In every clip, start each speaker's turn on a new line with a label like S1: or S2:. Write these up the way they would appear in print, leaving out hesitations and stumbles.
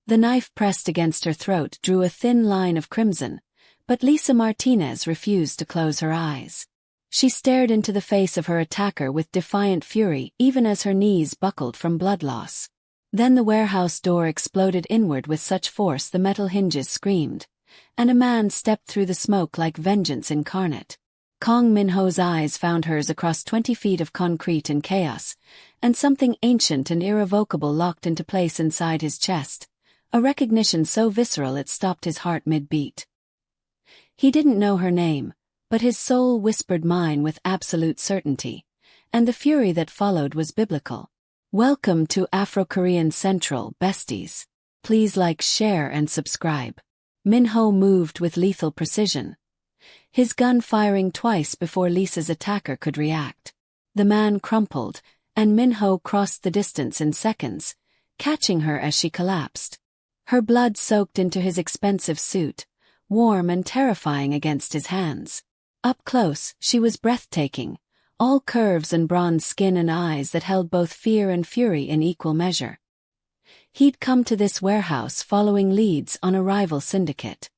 S1: The knife pressed against her throat drew a thin line of crimson, but Lisa Martinez refused to close her eyes. She stared into the face of her attacker with defiant fury even as her knees buckled from blood loss. Then the warehouse door exploded inward with such force the metal hinges screamed, and a man stepped through the smoke like vengeance incarnate. Kang Min-ho's eyes found hers across 20 feet of concrete and chaos, and something ancient and irrevocable locked into place inside his chest, a recognition so visceral it stopped his heart mid-beat. He didn't know her name, but his soul whispered mine with absolute certainty, and the fury that followed was biblical. Welcome to Afrokorean Central, besties. Please like, share and subscribe. Min-ho moved with lethal precision, his gun firing twice before Lisa's attacker could react. The man crumpled, and Min-ho crossed the distance in seconds, catching her as she collapsed. Her blood soaked into his expensive suit, warm and terrifying against his hands. Up close, she was breathtaking, all curves and bronze skin and eyes that held both fear and fury in equal measure. He'd come to this warehouse following leads on a rival syndicate.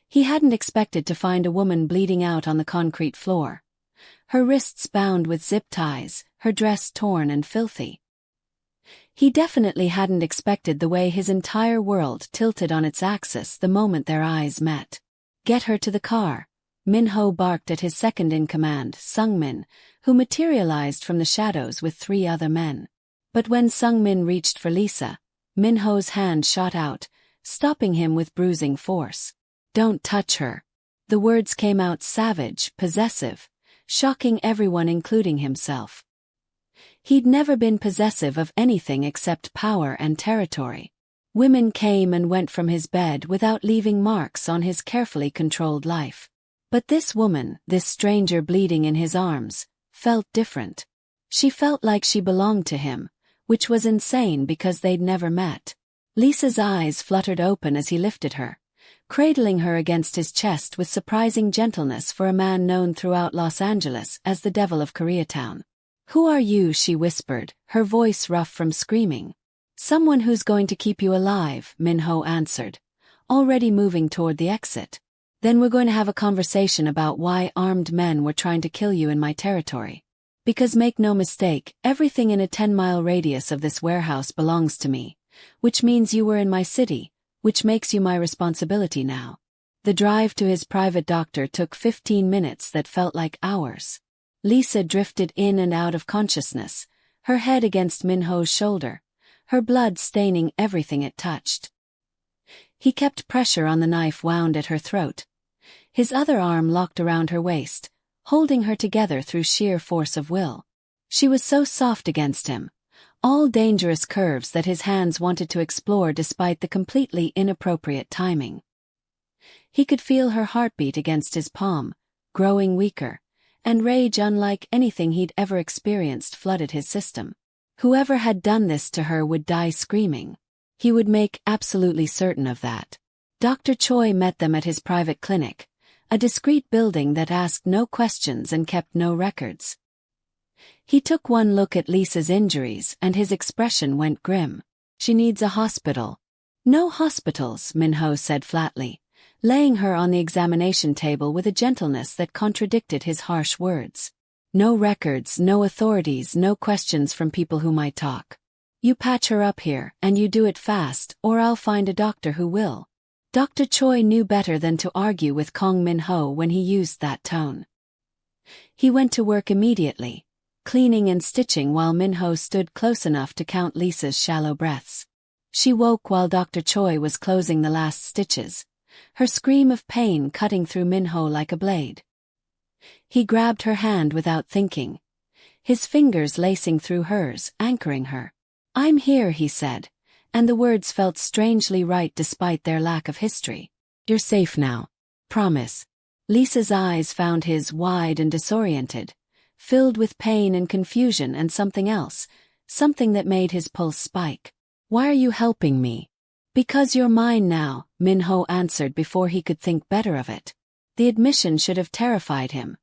S1: He hadn't expected to find a woman bleeding out on the concrete floor, her wrists bound with zip ties, her dress torn and filthy. He definitely hadn't expected the way his entire world tilted on its axis the moment their eyes met. Get her to the car, Min-ho barked at his second-in-command, Sumin, who materialized from the shadows with 3 other men. But when Sumin reached for Lisa, Min-ho's hand shot out, stopping him with bruising force. Don't touch her. The words came out savage, possessive, shocking everyone including himself. He'd never been possessive of anything except power and territory. Women came and went from his bed without leaving marks on his carefully controlled life. But this woman, this stranger bleeding in his arms, felt different. She felt like she belonged to him, which was insane because they'd never met. Lisa's eyes fluttered open as he lifted her, cradling her against his chest with surprising gentleness for a man known throughout Los Angeles as the Devil of Koreatown. Who are you? She whispered, her voice rough from screaming. Someone who's going to keep you alive, Min-ho answered, already moving toward the exit. Then we're going to have a conversation about why armed men were trying to kill you in my territory. Because make no mistake, everything in a 10-mile radius of this warehouse belongs to me, which means you were in my city, which makes you my responsibility now. The drive to his private doctor took 15 minutes that felt like hours. Lisa drifted in and out of consciousness, her head against Min-ho's shoulder, her blood staining everything it touched. He kept pressure on the knife wound at her throat, his other arm locked around her waist, holding her together through sheer force of will. She was so soft against him, all dangerous curves that his hands wanted to explore despite the completely inappropriate timing. He could feel her heartbeat against his palm, growing weaker, and rage unlike anything he'd ever experienced flooded his system. Whoever had done this to her would die screaming. He would make absolutely certain of that. Dr. Choi met them at his private clinic, a discreet building that asked no questions and kept no records. He took one look at Lisa's injuries and his expression went grim. She needs a hospital. No hospitals, Min-ho said flatly, laying her on the examination table with a gentleness that contradicted his harsh words. No records, no authorities, no questions from people who might talk. You patch her up here, and you do it fast, or I'll find a doctor who will. Dr. Choi knew better than to argue with Kang Min-ho when he used that tone. He went to work immediately, cleaning and stitching while Min-ho stood close enough to count Lisa's shallow breaths. She woke while Dr. Choi was closing the last stitches, her scream of pain cutting through Min-ho like a blade. He grabbed her hand without thinking, his fingers lacing through hers, anchoring her. I'm here, he said, and the words felt strangely right despite their lack of history. You're safe now. Promise. Lisa's eyes found his wide and disoriented, filled with pain and confusion and something else, something that made his pulse spike. Why are you helping me? Because you're mine now, Min-ho answered before he could think better of it. The admission should have terrified him,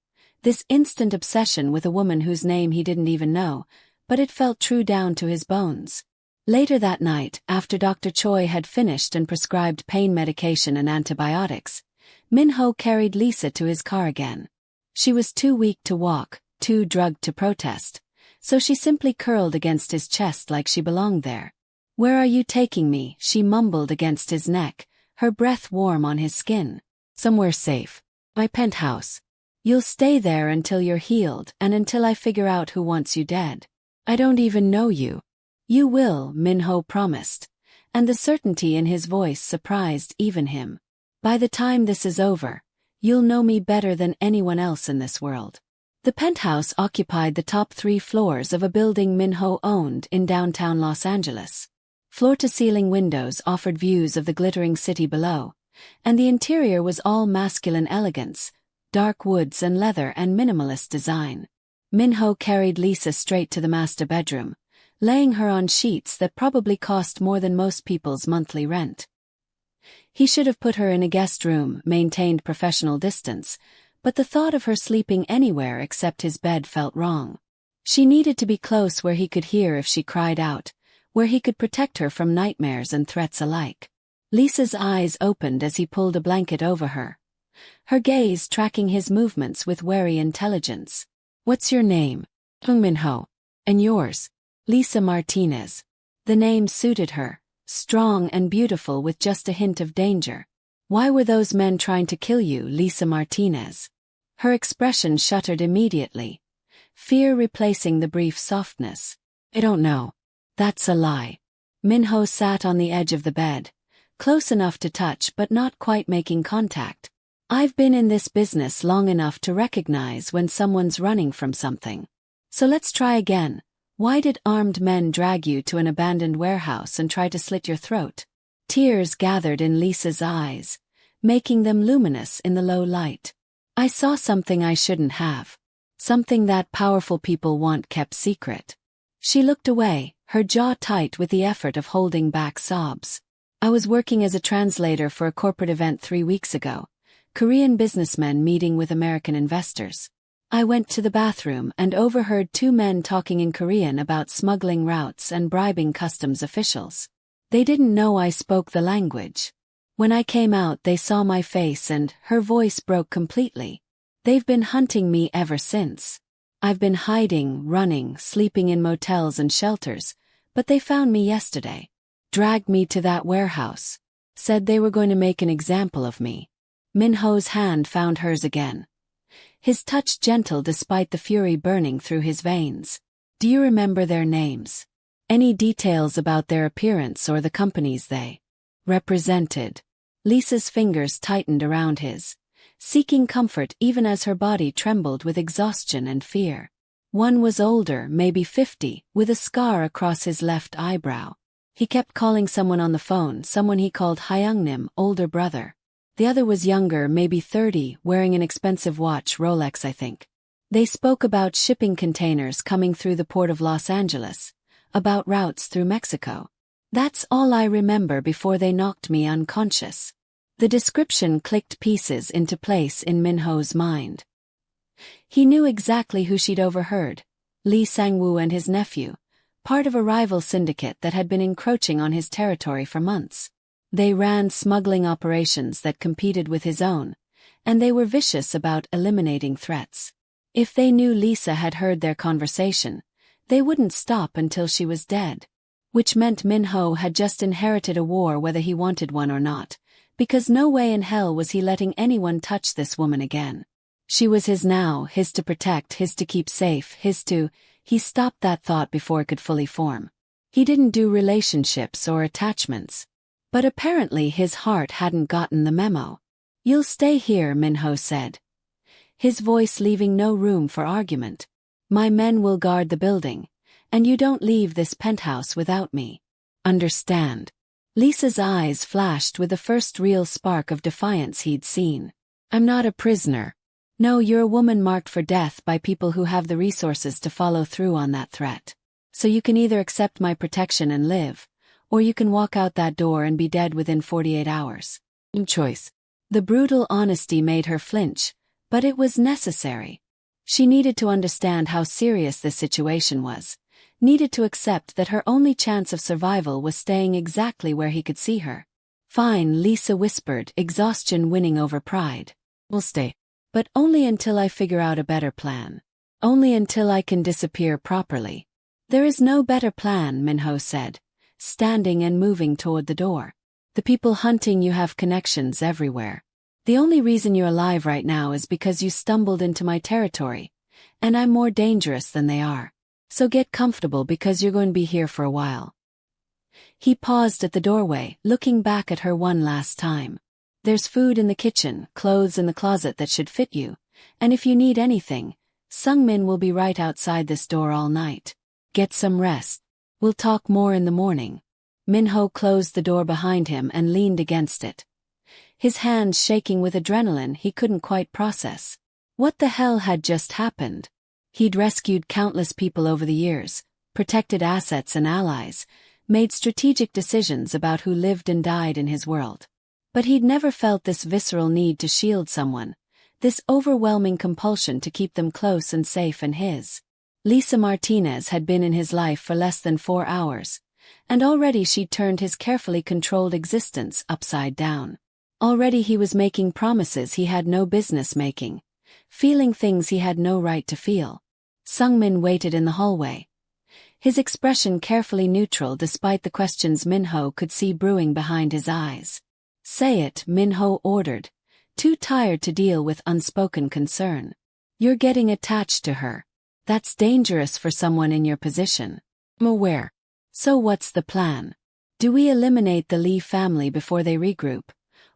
S1: this instant obsession with a woman whose name he didn't even know, but it felt true down to his bones. Later that night, after Dr. Choi had finished and prescribed pain medication and antibiotics, Min-ho carried Lisa to his car again. She was too weak to walk, too drugged to protest, so she simply curled against his chest like she belonged there. "Where are you taking me?" she mumbled against his neck, her breath warm on his skin. "Somewhere safe. My penthouse. You'll stay there until you're healed and until I figure out who wants you dead. I don't even know you." "You will," Min-ho promised, and the certainty in his voice surprised even him. "By the time this is over, you'll know me better than anyone else in this world." The penthouse occupied the top 3 floors of a building Min-ho owned in downtown Los Angeles. Floor-to-ceiling windows offered views of the glittering city below, and the interior was all masculine elegance, dark woods and leather and minimalist design. Min-ho carried Lisa straight to the master bedroom, laying her on sheets that probably cost more than most people's monthly rent. He should have put her in a guest room, maintained professional distance, but the thought of her sleeping anywhere except his bed felt wrong. She needed to be close where he could hear if she cried out, where he could protect her from nightmares and threats alike. Lisa's eyes opened as he pulled a blanket over her, her gaze tracking his movements with wary intelligence. "What's your name?" "Kang Min-ho." "And yours?" "Lisa Martinez." The name suited her, strong and beautiful with just a hint of danger. "Why were those men trying to kill you, Lisa Martinez?" Her expression shuttered immediately, fear replacing the brief softness. "I don't know." "That's a lie." Min-ho sat on the edge of the bed, close enough to touch but not quite making contact. "I've been in this business long enough to recognize when someone's running from something. So let's try again. Why did armed men drag you to an abandoned warehouse and try to slit your throat?" Tears gathered in Lisa's eyes, making them luminous in the low light. "I saw something I shouldn't have. Something that powerful people want kept secret." She looked away, her jaw tight with the effort of holding back sobs. "I was working as a translator for a corporate event 3 weeks ago, Korean businessmen meeting with American investors. I went to the bathroom and overheard 2 men talking in Korean about smuggling routes and bribing customs officials. They didn't know I spoke the language. When I came out they saw my face and," her voice broke completely, "they've been hunting me ever since. I've been hiding, running, sleeping in motels and shelters, but they found me yesterday. Dragged me to that warehouse. Said they were going to make an example of me." Min-ho's hand found hers again, his touch gentle despite the fury burning through his veins. "Do you remember their names? Any details about their appearance or the companies they represented?" Lisa's fingers tightened around his, seeking comfort even as her body trembled with exhaustion and fear. One was older, maybe 50, with a scar across his left eyebrow. He kept calling someone on the phone, someone he called Hyungnim, older brother. The other was younger, maybe 30, wearing an expensive watch, Rolex I think. They spoke about shipping containers coming through the port of Los Angeles, about routes through Mexico. That's all I remember before they knocked me unconscious. The description clicked pieces into place in Min-ho's mind. He knew exactly who she'd overheard, Lee Sang-woo and his nephew, part of a rival syndicate that had been encroaching on his territory for months. They ran smuggling operations that competed with his own, and they were vicious about eliminating threats. If they knew Lisa had heard their conversation, they wouldn't stop until she was dead. Which meant Min-ho had just inherited a war whether he wanted one or not, because no way in hell was he letting anyone touch this woman again. She was his now, his to protect, his to keep safe, his to— He stopped that thought before it could fully form. He didn't do relationships or attachments. But apparently his heart hadn't gotten the memo. "You'll stay here," Min-ho said, his voice leaving no room for argument. "My men will guard the building, and you don't leave this penthouse without me. Understand?" Lisa's eyes flashed with the first real spark of defiance he'd seen. "I'm not a prisoner. No, you're a woman marked for death by people who have the resources to follow through on that threat. So you can either accept my protection and live, or you can walk out that door and be dead within 48 hours. Choice." The brutal honesty made her flinch, but it was necessary. She needed to understand how serious this situation was, needed to accept that her only chance of survival was staying exactly where he could see her. Fine, Lisa whispered, exhaustion winning over pride. We'll stay. But only until I figure out a better plan. Only until I can disappear properly. There is no better plan, Min-ho said, standing and moving toward the door. The people hunting you have connections everywhere. The only reason you're alive right now is because you stumbled into my territory, and I'm more dangerous than they are. So get comfortable because you're going to be here for a while. He paused at the doorway, looking back at her one last time. There's food in the kitchen, clothes in the closet that should fit you, and if you need anything, Sumin will be right outside this door all night. Get some rest. We'll talk more in the morning. Min-ho closed the door behind him and leaned against it. His hands shaking with adrenaline he couldn't quite process. What the hell had just happened? He'd rescued countless people over the years, protected assets and allies, made strategic decisions about who lived and died in his world. But he'd never felt this visceral need to shield someone, this overwhelming compulsion to keep them close and safe and his. Lisa Martinez had been in his life for less than 4 hours, and already she'd turned his carefully controlled existence upside down. Already he was making promises he had no business making, feeling things he had no right to feel. Sumin waited in the hallway, his expression carefully neutral despite the questions Min-ho could see brewing behind his eyes. Say it, Min-ho ordered, too tired to deal with unspoken concern. You're getting attached to her. That's dangerous for someone in your position. I'm aware. So what's the plan? Do we eliminate the Lee family before they regroup?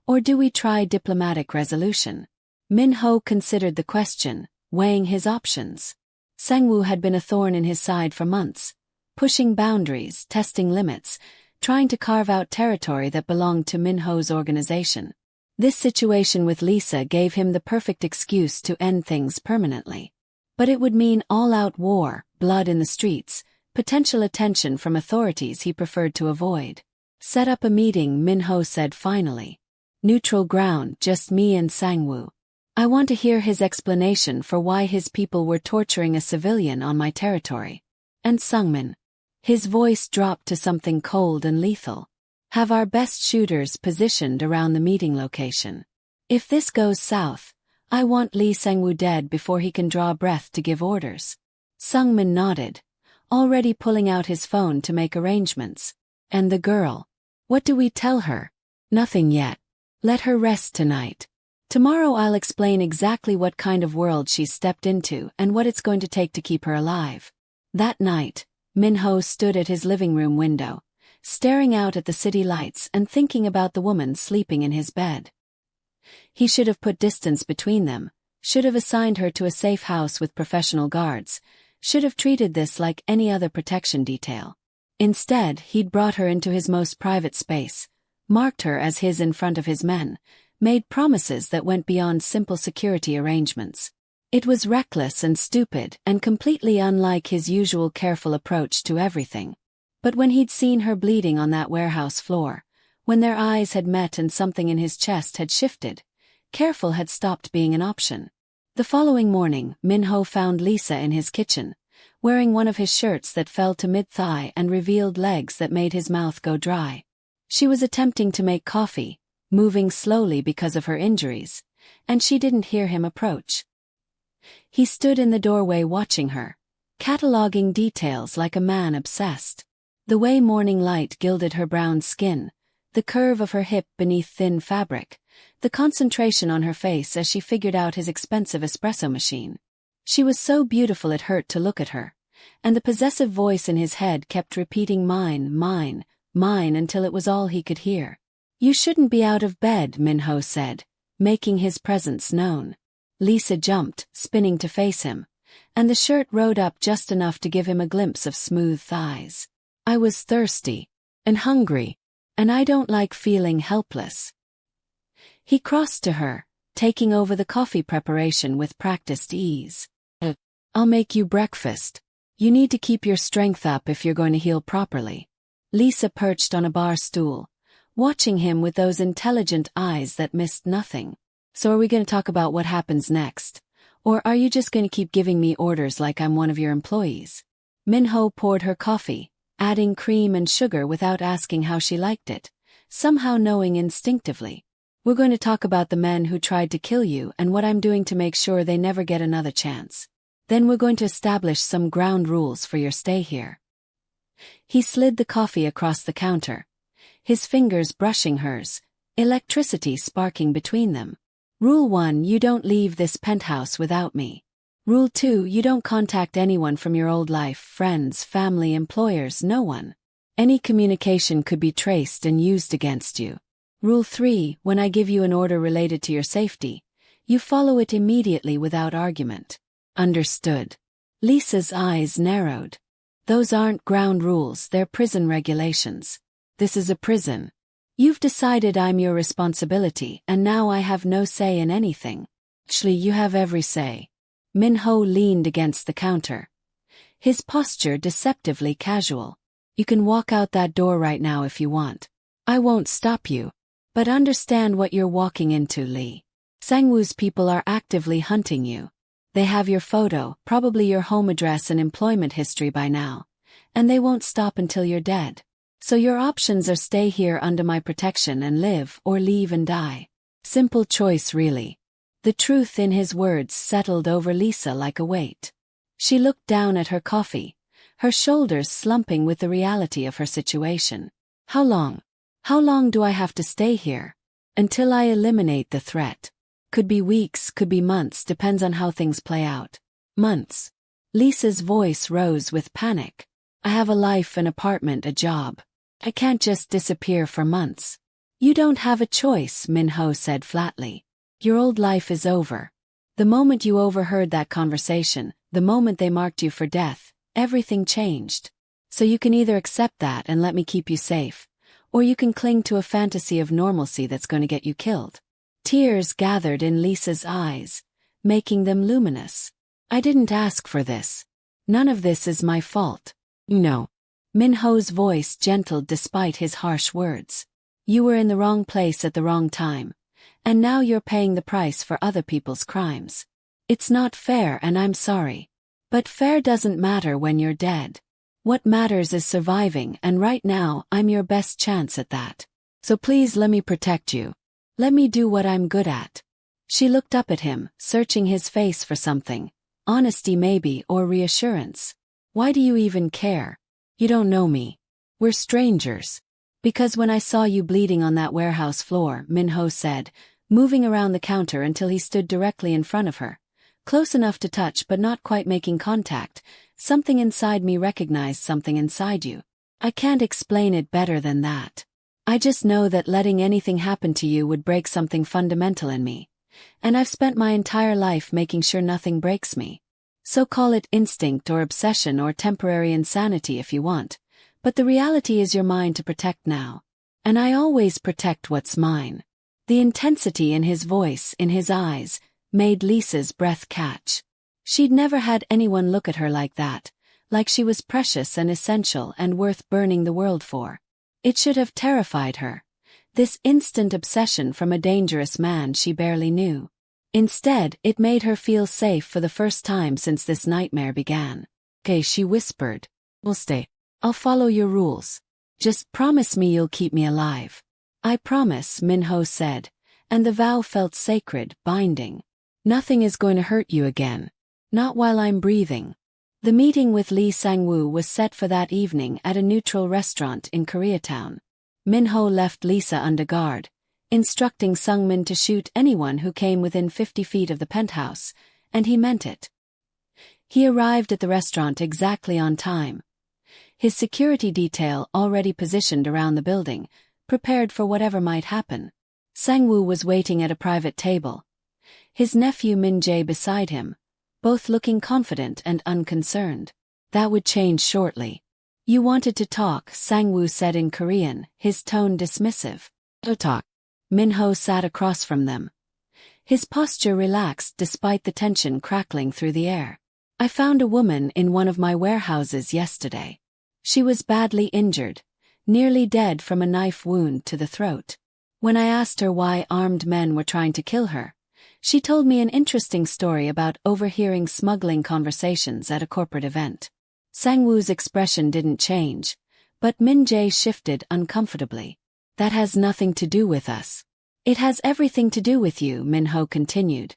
S1: Or do we try diplomatic resolution? Min-ho considered the question, weighing his options. Sang-woo had been a thorn in his side for months, pushing boundaries, testing limits, trying to carve out territory that belonged to Min-ho's organization. This situation with Lisa gave him the perfect excuse to end things permanently. But it would mean all-out war, blood in the streets, potential attention from authorities he preferred to avoid. Set up a meeting, Min-ho said finally. Neutral ground, just me and Sang-woo. I want to hear his explanation for why his people were torturing a civilian on my territory. And Sumin. His voice dropped to something cold and lethal. Have our best shooters positioned around the meeting location. If this goes south, I want Lee Sang-woo dead before he can draw breath to give orders. Sumin nodded, already pulling out his phone to make arrangements. And the girl? What do we tell her? Nothing yet. Let her rest tonight. Tomorrow I'll explain exactly what kind of world she's stepped into and what it's going to take to keep her alive. That night, Min-ho stood at his living room window, staring out at the city lights and thinking about the woman sleeping in his bed. He should have put distance between them, should have assigned her to a safe house with professional guards, should have treated this like any other protection detail. Instead, he'd brought her into his most private space, marked her as his in front of his men, made promises that went beyond simple security arrangements. It was reckless and stupid and completely unlike his usual careful approach to everything. But when he'd seen her bleeding on that warehouse floor, when their eyes had met and something in his chest had shifted, careful had stopped being an option. The following morning, Min-ho found Lisa in his kitchen, wearing one of his shirts that fell to mid-thigh and revealed legs that made his mouth go dry. She was attempting to make coffee, moving slowly because of her injuries, and she didn't hear him approach. He stood in the doorway watching her, cataloging details like a man obsessed. The way morning light gilded her brown skin, the curve of her hip beneath thin fabric, the concentration on her face as she figured out his expensive espresso machine. She was so beautiful it hurt to look at her, and the possessive voice in his head kept repeating mine, mine, mine until it was all he could hear. You shouldn't be out of bed, Min-ho said, making his presence known. Lisa jumped, spinning to face him, and the shirt rode up just enough to give him a glimpse of smooth thighs. I was thirsty and hungry, and I don't like feeling helpless. He crossed to her, taking over the coffee preparation with practiced ease. I'll make you breakfast. You need to keep your strength up if you're going to heal properly. Lisa perched on a bar stool, watching him with those intelligent eyes that missed nothing. So are we going to talk about what happens next? Or are you just going to keep giving me orders like I'm one of your employees? Min-ho poured her coffee, adding cream and sugar without asking how she liked it, somehow knowing instinctively. We're going to talk about the men who tried to kill you and what I'm doing to make sure they never get another chance. Then we're going to establish some ground rules for your stay here. He slid the coffee across the counter, his fingers brushing hers, electricity sparking between them. Rule 1: you don't leave this penthouse without me. Rule 2: you don't contact anyone from your old life, friends, family, employers, no one. Any communication could be traced and used against you. Rule 3: when I give you an order related to your safety, you follow it immediately without argument. Understood. Lisa's eyes narrowed. Those aren't ground rules, they're prison regulations. This is a prison. You've decided I'm your responsibility and now I have no say in anything. Actually, you have every say. Min-ho leaned against the counter, his posture deceptively casual. You can walk out that door right now if you want. I won't stop you. But understand what you're walking into, Lee. Sang-woo's people are actively hunting you. They have your photo, probably your home address and employment history by now, and they won't stop until you're dead. So your options are stay here under my protection and live, or leave and die. Simple choice, really. The truth in his words settled over Lisa like a weight. She looked down at her coffee, her shoulders slumping with the reality of her situation. How long? How long do I have to stay here? Until I eliminate the threat. Could be weeks, could be months, depends on how things play out. Months. Lisa's voice rose with panic. I have a life, an apartment, a job. I can't just disappear for months. You don't have a choice, Min-ho said flatly. Your old life is over. The moment you overheard that conversation, the moment they marked you for death, everything changed. So you can either accept that and let me keep you safe, or you can cling to a fantasy of normalcy that's going to get you killed. Tears gathered in Lisa's eyes, making them luminous. I didn't ask for this. None of this is my fault. No. Min-ho's voice gentled despite his harsh words. You were in the wrong place at the wrong time, and now you're paying the price for other people's crimes. It's not fair and I'm sorry. But fair doesn't matter when you're dead. What matters is surviving, and right now I'm your best chance at that. So please let me protect you. Let me do what I'm good at. She looked up at him, searching his face for something. Honesty maybe, or reassurance. Why do you even care? You don't know me. We're strangers. Because when I saw you bleeding on that warehouse floor, Min-ho said, moving around the counter until he stood directly in front of her. Close enough to touch but not quite making contact, something inside me recognized something inside you. I can't explain it better than that. I just know that letting anything happen to you would break something fundamental in me. And I've spent my entire life making sure nothing breaks me. So call it instinct or obsession or temporary insanity if you want, but the reality is you're mine to protect now. And I always protect what's mine. The intensity in his voice, in his eyes, made Lisa's breath catch. She'd never had anyone look at her like that, like she was precious and essential and worth burning the world for. It should have terrified her. This instant obsession from a dangerous man she barely knew. Instead, it made her feel safe for the first time since this nightmare began. Okay, she whispered. We'll stay. I'll follow your rules. Just promise me you'll keep me alive. I promise, Min-ho said, and the vow felt sacred, binding. Nothing is going to hurt you again. Not while I'm breathing. The meeting with Lee Sang-woo was set for that evening at a neutral restaurant in Koreatown. Min-ho left Lisa under guard, instructing Sungmin to shoot anyone who came within 50 feet of the penthouse, and he meant it. He arrived at the restaurant exactly on time. His security detail already positioned around the building, prepared for whatever might happen. Sang-woo was waiting at a private table, his nephew Min-jae beside him, both looking confident and unconcerned. That would change shortly. You wanted to talk, Sang-woo said in Korean, his tone dismissive. To talk. Min-ho sat across from them. His posture relaxed despite the tension crackling through the air. I found a woman in one of my warehouses yesterday. She was badly injured, nearly dead from a knife wound to the throat. When I asked her why armed men were trying to kill her, she told me an interesting story about overhearing smuggling conversations at a corporate event. Sang-woo's expression didn't change, but Min-jae shifted uncomfortably. That has nothing to do with us. It has everything to do with you, Min-ho continued,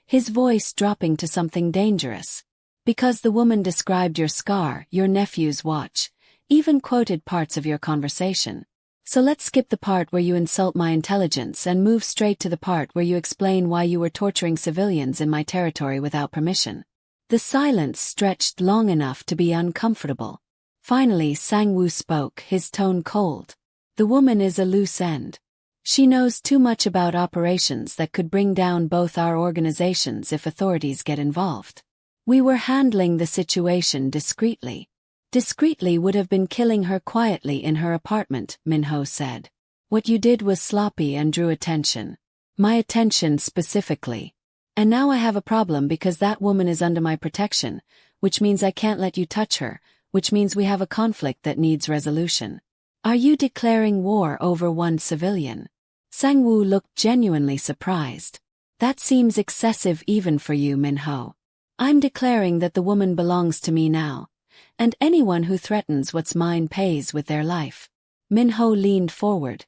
S1: his voice dropping to something dangerous. Because the woman described your scar, your nephew's watch, even quoted parts of your conversation. So let's skip the part where you insult my intelligence and move straight to the part where you explain why you were torturing civilians in my territory without permission. The silence stretched long enough to be uncomfortable. Finally, Sang-woo spoke, his tone cold. The woman is a loose end. She knows too much about operations that could bring down both our organizations if authorities get involved. We were handling the situation discreetly. Discreetly would have been killing her quietly in her apartment, Min-ho said. What you did was sloppy and drew attention. My attention specifically. And now I have a problem because that woman is under my protection, which means I can't let you touch her, which means we have a conflict that needs resolution. Are you declaring war over one civilian? Sang-woo looked genuinely surprised. That seems excessive even for you, Min-ho. I'm declaring that the woman belongs to me now, and anyone who threatens what's mine pays with their life. Min-ho leaned forward.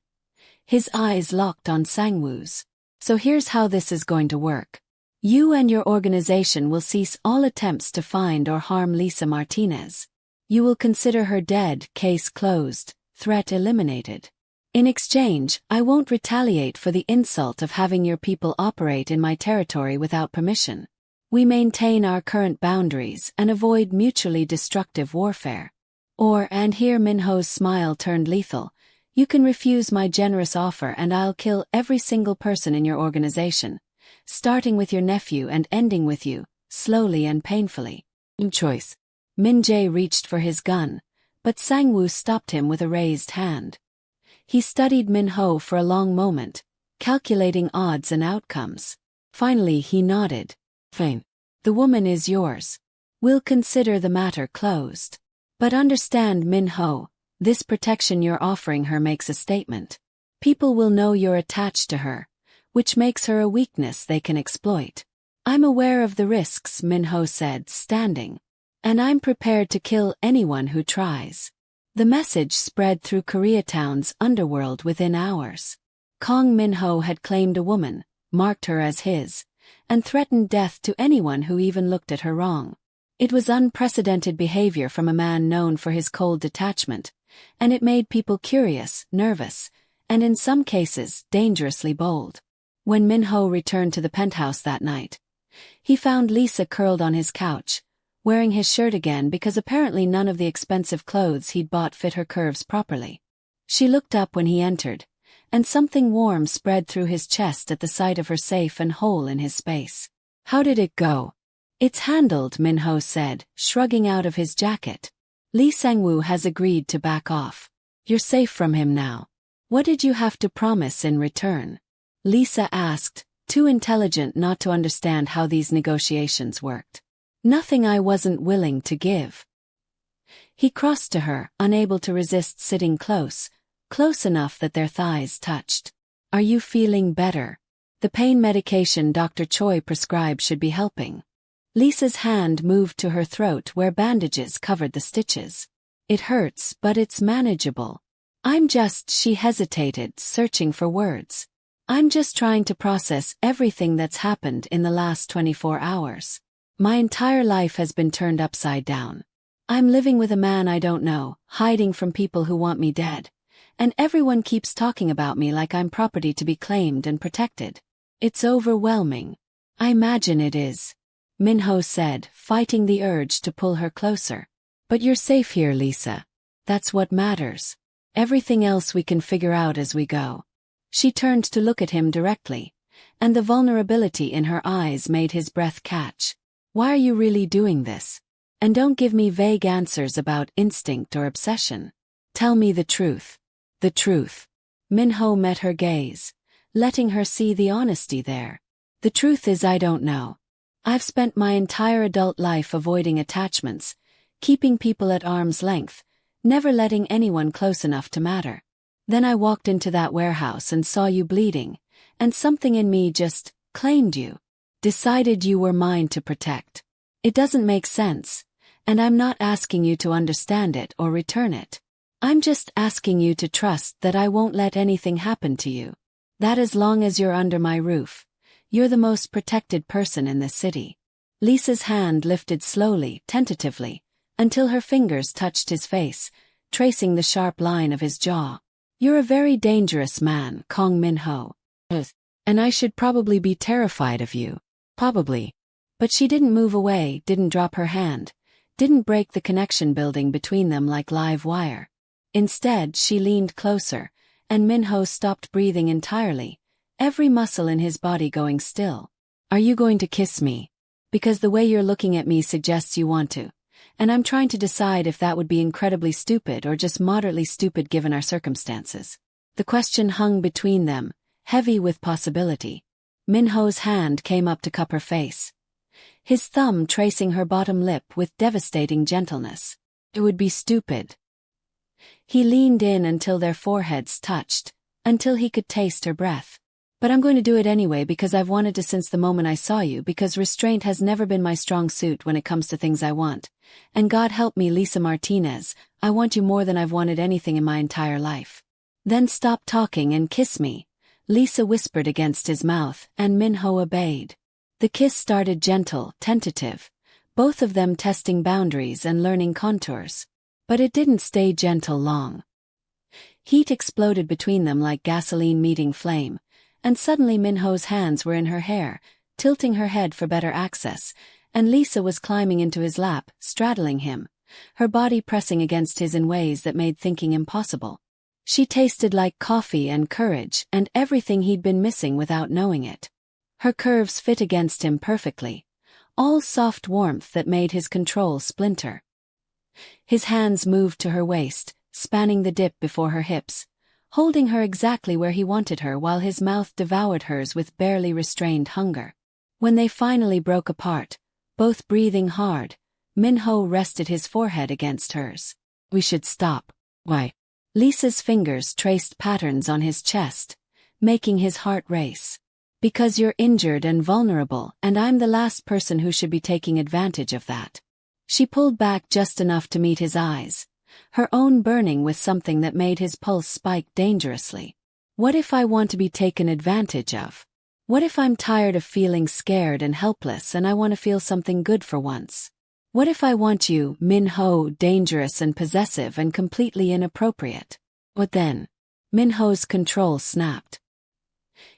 S1: His eyes locked on Sang-woo's. So here's how this is going to work. You and your organization will cease all attempts to find or harm Lisa Martinez. You will consider her dead, case closed, threat eliminated. In exchange, I won't retaliate for the insult of having your people operate in my territory without permission. We maintain our current boundaries and avoid mutually destructive warfare. Or, and here Min-ho's smile turned lethal, you can refuse my generous offer and I'll kill every single person in your organization, starting with your nephew and ending with you, slowly and painfully. Choice. Min-jae reached for his gun, but Sang-woo stopped him with a raised hand. He studied Min-ho for a long moment, calculating odds and outcomes. Finally he nodded. Fine. The woman is yours. We'll consider the matter closed. But understand, Min-ho, this protection you're offering her makes a statement. People will know you're attached to her, which makes her a weakness they can exploit. I'm aware of the risks, Min-ho said, standing. And I'm prepared to kill anyone who tries. The message spread through Koreatown's underworld within hours. Kang Min-ho had claimed a woman, marked her as his, and threatened death to anyone who even looked at her wrong. It was unprecedented behavior from a man known for his cold detachment, and it made people curious, nervous, and in some cases, dangerously bold. When Min-ho returned to the penthouse that night, he found Lisa curled on his couch, wearing his shirt again because apparently none of the expensive clothes he'd bought fit her curves properly. She looked up when he entered, and something warm spread through his chest at the sight of her safe and hole in his space. How did it go? It's handled, Min-ho said, shrugging out of his jacket. Lee Sang-woo has agreed to back off. You're safe from him now. What did you have to promise in return? Lisa asked, too intelligent not to understand how these negotiations worked. Nothing I wasn't willing to give. He crossed to her, unable to resist sitting close enough that their thighs touched. Are you feeling better? The pain medication Dr. Choi prescribed should be helping. Lisa's hand moved to her throat where bandages covered the stitches. It hurts, but it's manageable. She hesitated, searching for words. I'm just trying to process everything that's happened in the last 24 hours. My entire life has been turned upside down. I'm living with a man I don't know, hiding from people who want me dead. And everyone keeps talking about me like I'm property to be claimed and protected. It's overwhelming. I imagine it is. Min-ho said, fighting the urge to pull her closer. But you're safe here, Lisa. That's what matters. Everything else we can figure out as we go. She turned to look at him directly, and the vulnerability in her eyes made his breath catch. Why are you really doing this? And don't give me vague answers about instinct or obsession. Tell me the truth. The truth. Min-ho met her gaze, letting her see the honesty there. The truth is I don't know. I've spent my entire adult life avoiding attachments, keeping people at arm's length, never letting anyone close enough to matter. Then I walked into that warehouse and saw you bleeding, and something in me just claimed you. Decided you were mine to protect. It doesn't make sense, And I'm not asking you to understand it or return it. I'm just asking you to trust that I won't let anything happen to you. That as long as you're under my roof, you're the most protected person in this city. Lisa's hand lifted slowly, tentatively, until her fingers touched his face, tracing the sharp line of his jaw. You're a very dangerous man, Kang Min-ho. And I should probably be terrified of you. Probably. But she didn't move away, didn't drop her hand, didn't break the connection building between them like live wire. Instead, she leaned closer, and Min-ho stopped breathing entirely, every muscle in his body going still. Are you going to kiss me? Because the way you're looking at me suggests you want to. And I'm trying to decide if that would be incredibly stupid or just moderately stupid given our circumstances. The question hung between them, heavy with possibility. Min-ho's hand came up to cup her face, his thumb tracing her bottom lip with devastating gentleness. It would be stupid. He leaned in until their foreheads touched, until he could taste her breath. But I'm going to do it anyway because I've wanted to since the moment I saw you, because restraint has never been my strong suit when it comes to things I want. And God help me, Lisa Martinez, I want you more than I've wanted anything in my entire life. Then stop talking and kiss me, Lisa whispered against his mouth, and Min-ho obeyed. The kiss started gentle, tentative, both of them testing boundaries and learning contours. But it didn't stay gentle long. Heat exploded between them like gasoline meeting flame, and suddenly Min-ho's hands were in her hair, tilting her head for better access, and Lisa was climbing into his lap, straddling him, her body pressing against his in ways that made thinking impossible. She tasted like coffee and courage and everything he'd been missing without knowing it. Her curves fit against him perfectly, all soft warmth that made his control splinter. His hands moved to her waist, spanning the dip before her hips, holding her exactly where he wanted her while his mouth devoured hers with barely restrained hunger. When they finally broke apart, both breathing hard, Min-ho rested his forehead against hers. We should stop. Why? Lisa's fingers traced patterns on his chest, making his heart race. Because you're injured and vulnerable, and I'm the last person who should be taking advantage of that. She pulled back just enough to meet his eyes, her own burning with something that made his pulse spike dangerously. What if I want to be taken advantage of? What if I'm tired of feeling scared and helpless and I want to feel something good for once? What if I want you, Min-ho, dangerous and possessive and completely inappropriate? What then? Min-ho's control snapped.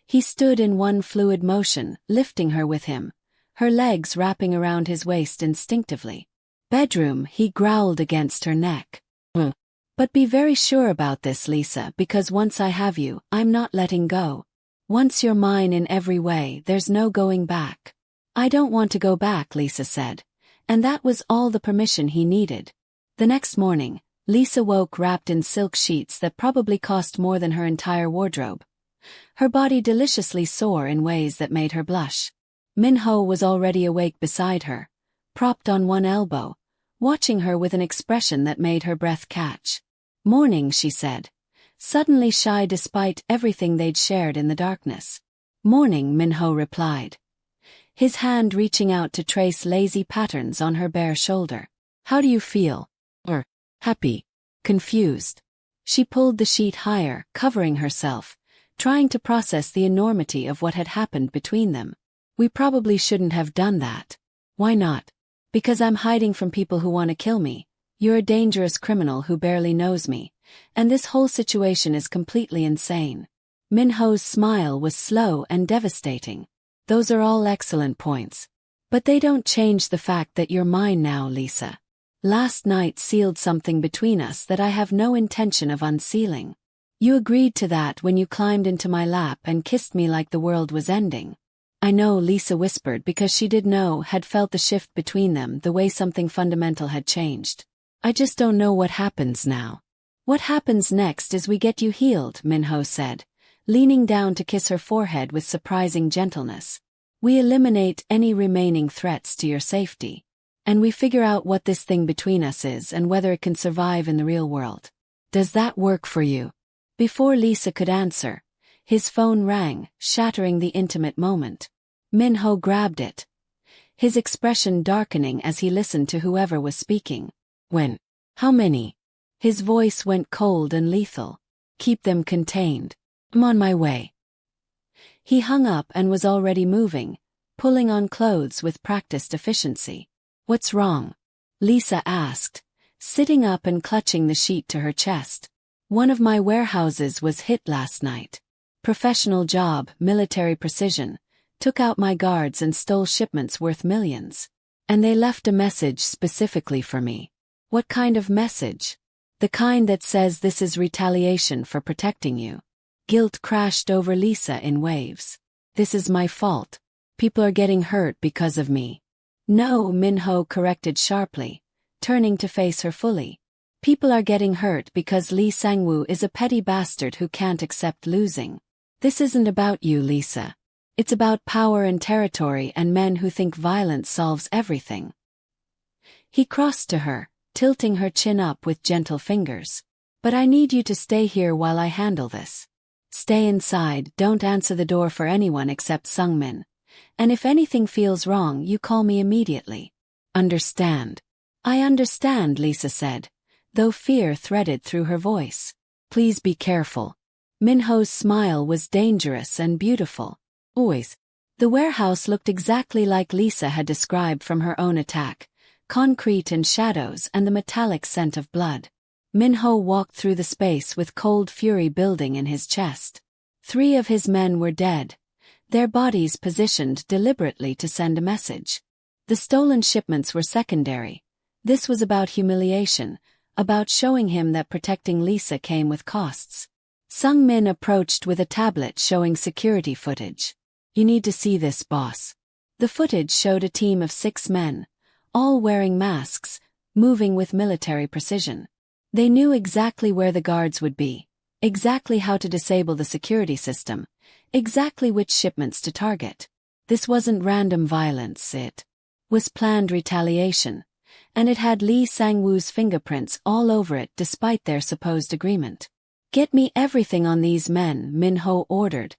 S1: He stood in one fluid motion, lifting her with him, her legs wrapping around his waist instinctively. Bedroom, he growled against her neck. But be very sure about this, Lisa, because once I have you, I'm not letting go. Once you're mine in every way, there's no going back. I don't want to go back, Lisa said. And that was all the permission he needed. The next morning, Lisa woke wrapped in silk sheets that probably cost more than her entire wardrobe. Her body deliciously sore in ways that made her blush. Min-ho was already awake beside her, propped on one elbow, watching her with an expression that made her breath catch. Morning, she said, suddenly shy despite everything they'd shared in the darkness. Morning, Min-ho replied, his hand reaching out to trace lazy patterns on her bare shoulder. How do you feel? Happy. Confused. She pulled the sheet higher, covering herself, trying to process the enormity of what had happened between them. We probably shouldn't have done that. Why not? Because I'm hiding from people who want to kill me. You're a dangerous criminal who barely knows me, and this whole situation is completely insane. Min-ho's smile was slow and devastating. Those are all excellent points. But they don't change the fact that you're mine now, Lisa. Last night sealed something between us that I have no intention of unsealing. You agreed to that when you climbed into my lap and kissed me like the world was ending. I know, Lisa whispered, because she did know, had felt the shift between them, the way something fundamental had changed. I just don't know what happens now. What happens next is we get you healed, Min-ho said, leaning down to kiss her forehead with surprising gentleness. We eliminate any remaining threats to your safety. And we figure out what this thing between us is and whether it can survive in the real world. Does that work for you? Before Lisa could answer, his phone rang, shattering the intimate moment. Min-ho grabbed it. his expression darkening as he listened to whoever was speaking. When? How many? His voice went cold and lethal. Keep them contained. I'm on my way. He hung up and was already moving, pulling on clothes with practiced efficiency. What's wrong? Lisa asked, sitting up and clutching the sheet to her chest. One of my warehouses was hit last night. Professional job, military precision, took out my guards and stole shipments worth millions. And they left a message specifically for me. What kind of message? The kind that says this is retaliation for protecting you. Guilt crashed over Lisa in waves. This is my fault. People are getting hurt because of me. No, Min-ho corrected sharply, turning to face her fully. People are getting hurt because Lee Sang-woo is a petty bastard who can't accept losing. This isn't about you, Lisa. It's about power and territory and men who think violence solves everything. He crossed to her, tilting her chin up with gentle fingers. But I need you to stay here while I handle this. Stay inside, don't answer the door for anyone except Sungmin. And if anything feels wrong, you call me immediately. Understand? I understand, Lisa said, though fear threaded through her voice. Please be careful. Min-ho's smile was dangerous and beautiful. Always. The warehouse looked exactly like Lisa had described from her own attack, concrete and shadows and the metallic scent of blood. Min-ho walked through the space with cold fury building in his chest. 3 of his men were dead, their bodies positioned deliberately to send a message. The stolen shipments were secondary. This was about humiliation, about showing him that protecting Lisa came with costs. Sung-min approached with a tablet showing security footage. You need to see this, boss. The footage showed a team of 6 men, all wearing masks, moving with military precision. They knew exactly where the guards would be, exactly how to disable the security system, exactly which shipments to target. This wasn't random violence, it was planned retaliation, and it had Lee Sang-woo's fingerprints all over it despite their supposed agreement. Get me everything on these men, Min-ho ordered,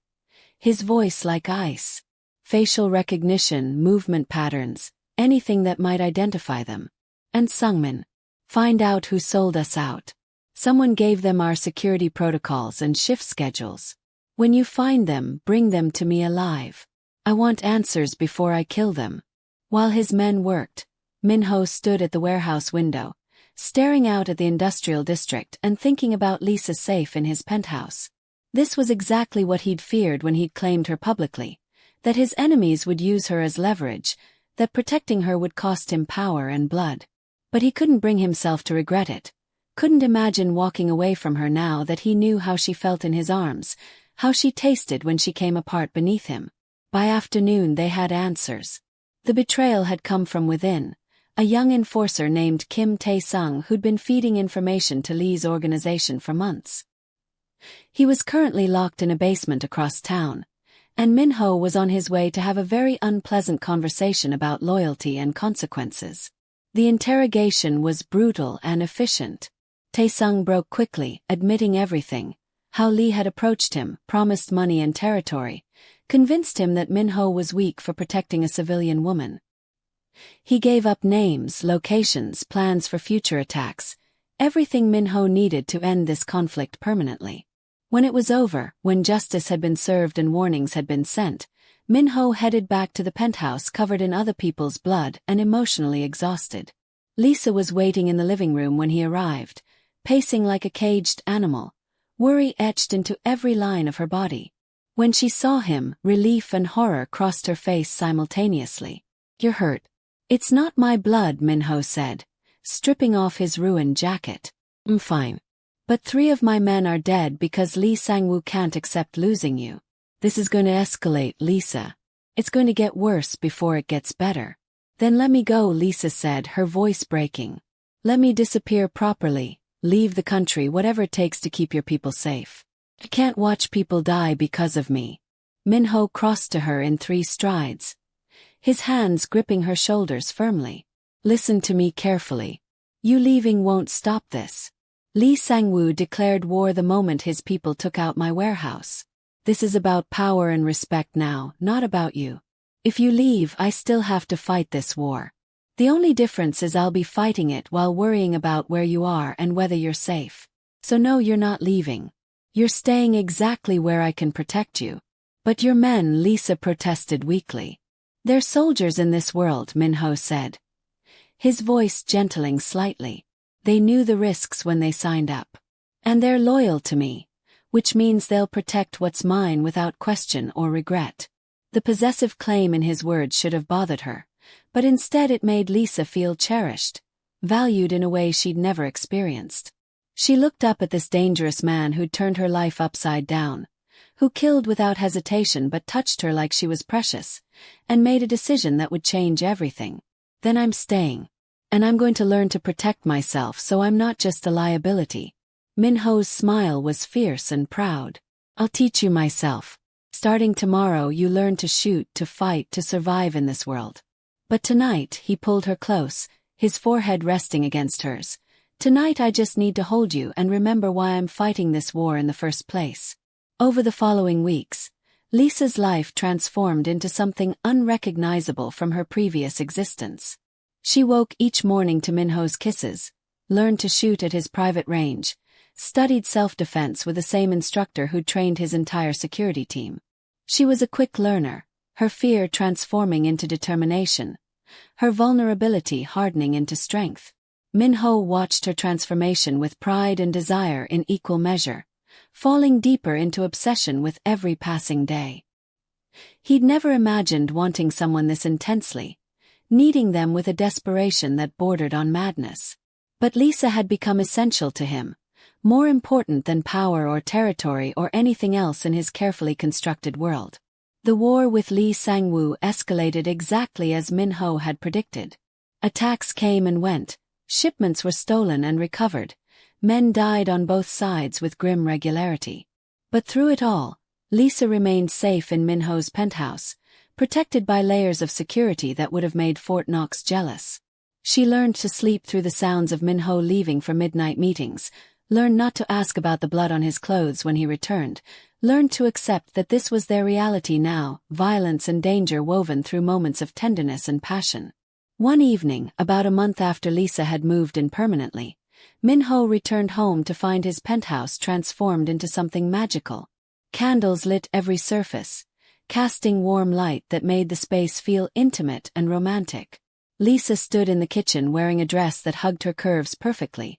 S1: his voice like ice. Facial recognition, movement patterns, anything that might identify them. And Sungmin. Find out who sold us out. Someone gave them our security protocols and shift schedules. When you find them, bring them to me alive. I want answers before I kill them. While his men worked, Min-ho stood at the warehouse window, staring out at the industrial district and thinking about Lisa's safe in his penthouse. This was exactly what he'd feared when he'd claimed her publicly, that his enemies would use her as leverage, that protecting her would cost him power and blood. But he couldn't bring himself to regret it, couldn't imagine walking away from her now that he knew how she felt in his arms, how she tasted when she came apart beneath him. By afternoon they had answers. The betrayal had come from within, a young enforcer named Kim Tae-sung who'd been feeding information to Lee's organization for months. He was currently locked in a basement across town, and Min-ho was on his way to have a very unpleasant conversation about loyalty and consequences. The interrogation was brutal and efficient. Tae-sung broke quickly, admitting everything, how Lee had approached him, promised money and territory, convinced him that Min-ho was weak for protecting a civilian woman. He gave up names, locations, plans for future attacks, everything Min-ho needed to end this conflict permanently. When it was over, when justice had been served and warnings had been sent, Min-ho headed back to the penthouse covered in other people's blood and emotionally exhausted. Lisa was waiting in the living room when he arrived, pacing like a caged animal, worry etched into every line of her body. When she saw him, relief and horror crossed her face simultaneously. You're hurt. It's not my blood, Min-ho said, stripping off his ruined jacket. I'm fine. But 3 of my men are dead because Lee Sang-woo can't accept losing you. This is going to escalate, Lisa. It's going to get worse before it gets better. Then let me go, Lisa said, her voice breaking. Let me disappear properly, leave the country, whatever it takes to keep your people safe. I can't watch people die because of me. Min-ho crossed to her in 3 strides, his hands gripping her shoulders firmly. Listen to me carefully. You leaving won't stop this. Lee Sang-woo declared war the moment his people took out my warehouse. This is about power and respect now, not about you. If you leave, I still have to fight this war. The only difference is I'll be fighting it while worrying about where you are and whether you're safe. So no, you're not leaving. You're staying exactly where I can protect you. But your men, Lisa protested weakly. They're soldiers in this world, Min-ho said, his voice gentling slightly. They knew the risks when they signed up. And they're loyal to me, which means they'll protect what's mine without question or regret. The possessive claim in his words should have bothered her, but instead it made Lisa feel cherished, valued in a way she'd never experienced. She looked up at this dangerous man who'd turned her life upside down, who killed without hesitation but touched her like she was precious, and made a decision that would change everything. Then I'm staying. And I'm going to learn to protect myself so I'm not just a liability. Min-ho's smile was fierce and proud. I'll teach you myself. Starting tomorrow you learn to shoot, to fight, to survive in this world. But tonight, he pulled her close, his forehead resting against hers. Tonight I just need to hold you and remember why I'm fighting this war in the first place. Over the following weeks, Lisa's life transformed into something unrecognizable from her previous existence. She woke each morning to Min-ho's kisses, learned to shoot at his private range, studied self-defense with the same instructor who'd trained his entire security team. She was a quick learner, her fear transforming into determination, her vulnerability hardening into strength. Min-ho watched her transformation with pride and desire in equal measure, falling deeper into obsession with every passing day. He'd never imagined wanting someone this intensely, needing them with a desperation that bordered on madness. But Lisa had become essential to him, more important than power or territory or anything else in his carefully constructed world. The war with Lee Sang-woo escalated exactly as Min-ho had predicted. Attacks came and went, shipments were stolen and recovered, men died on both sides with grim regularity. But through it all, Lisa remained safe in Min-ho's penthouse, protected by layers of security that would have made Fort Knox jealous. She learned to sleep through the sounds of Min-ho leaving for midnight meetings, learned not to ask about the blood on his clothes when he returned, learned to accept that this was their reality now, violence and danger woven through moments of tenderness and passion. One evening, about a month after Lisa had moved in permanently, Min-ho returned home to find his penthouse transformed into something magical. Candles lit every surface, casting warm light that made the space feel intimate and romantic. Lisa stood in the kitchen wearing a dress that hugged her curves perfectly,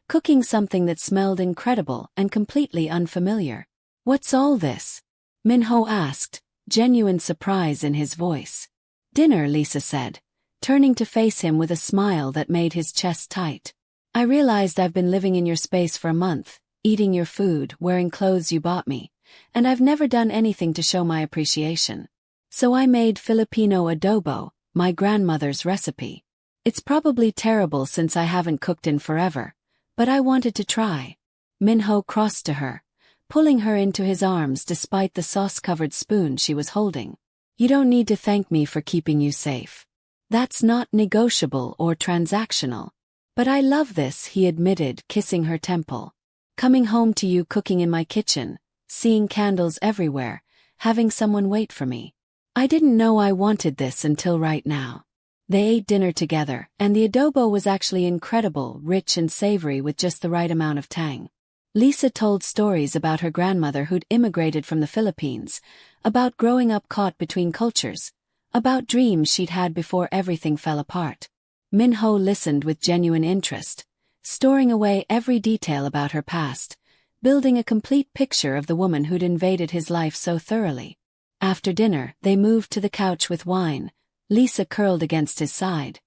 S1: cooking something that smelled incredible and completely unfamiliar. "What's all this?" Min-ho asked, genuine surprise in his voice. "Dinner," Lisa said, turning to face him with a smile that made his chest tight. "I realized I've been living in your space for a month, eating your food, wearing clothes you bought me, and I've never done anything to show my appreciation. So I made Filipino adobo, my grandmother's recipe. It's probably terrible since I haven't cooked in forever, but I wanted to try." Min-ho crossed to her, pulling her into his arms despite the sauce-covered spoon she was holding. "You don't need to thank me for keeping you safe. That's not negotiable or transactional. But I love this," he admitted, kissing her temple. "Coming home to you, cooking in my kitchen, seeing candles everywhere, having someone wait for me. I didn't know I wanted this until right now." They ate dinner together, and the adobo was actually incredible, rich and savory with just the right amount of tang. Lisa told stories about her grandmother who'd immigrated from the Philippines, about growing up caught between cultures, about dreams she'd had before everything fell apart. Min-ho listened with genuine interest, storing away every detail about her past, building a complete picture of the woman who'd invaded his life so thoroughly. After dinner, they moved to the couch with wine, Lisa curled against his side,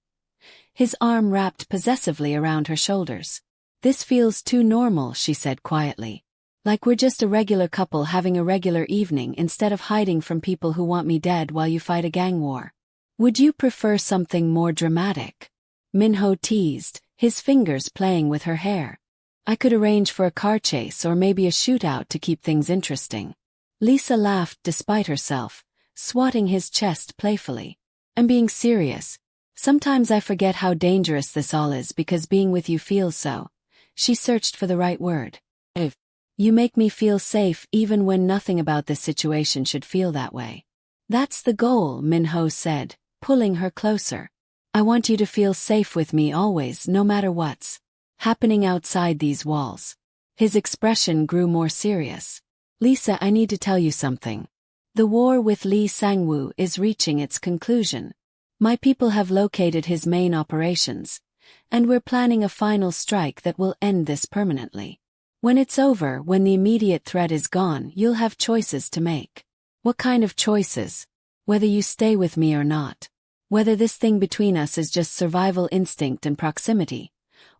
S1: his arm wrapped possessively around her shoulders. "This feels too normal," she said quietly. "Like we're just a regular couple having a regular evening instead of hiding from people who want me dead while you fight a gang war. Would you prefer something more dramatic?" Min-ho teased, his fingers playing with her hair. "I could arrange for a car chase or maybe a shootout to keep things interesting." Lisa laughed despite herself, swatting his chest playfully. "I'm being serious. Sometimes I forget how dangerous this all is because being with you feels so." She searched for the right word. "If you make me feel safe even when nothing about this situation should feel that way." That's the goal, Min-ho said, pulling her closer. I want you to feel safe with me always, no matter what's happening outside these walls. His expression grew more serious. Lisa, I need to tell you something. The war with Lee Sang-woo is reaching its conclusion. My people have located his main operations, and we're planning a final strike that will end this permanently. When it's over, when the immediate threat is gone, you'll have choices to make. What kind of choices? Whether you stay with me or not. Whether this thing between us is just survival instinct and proximity,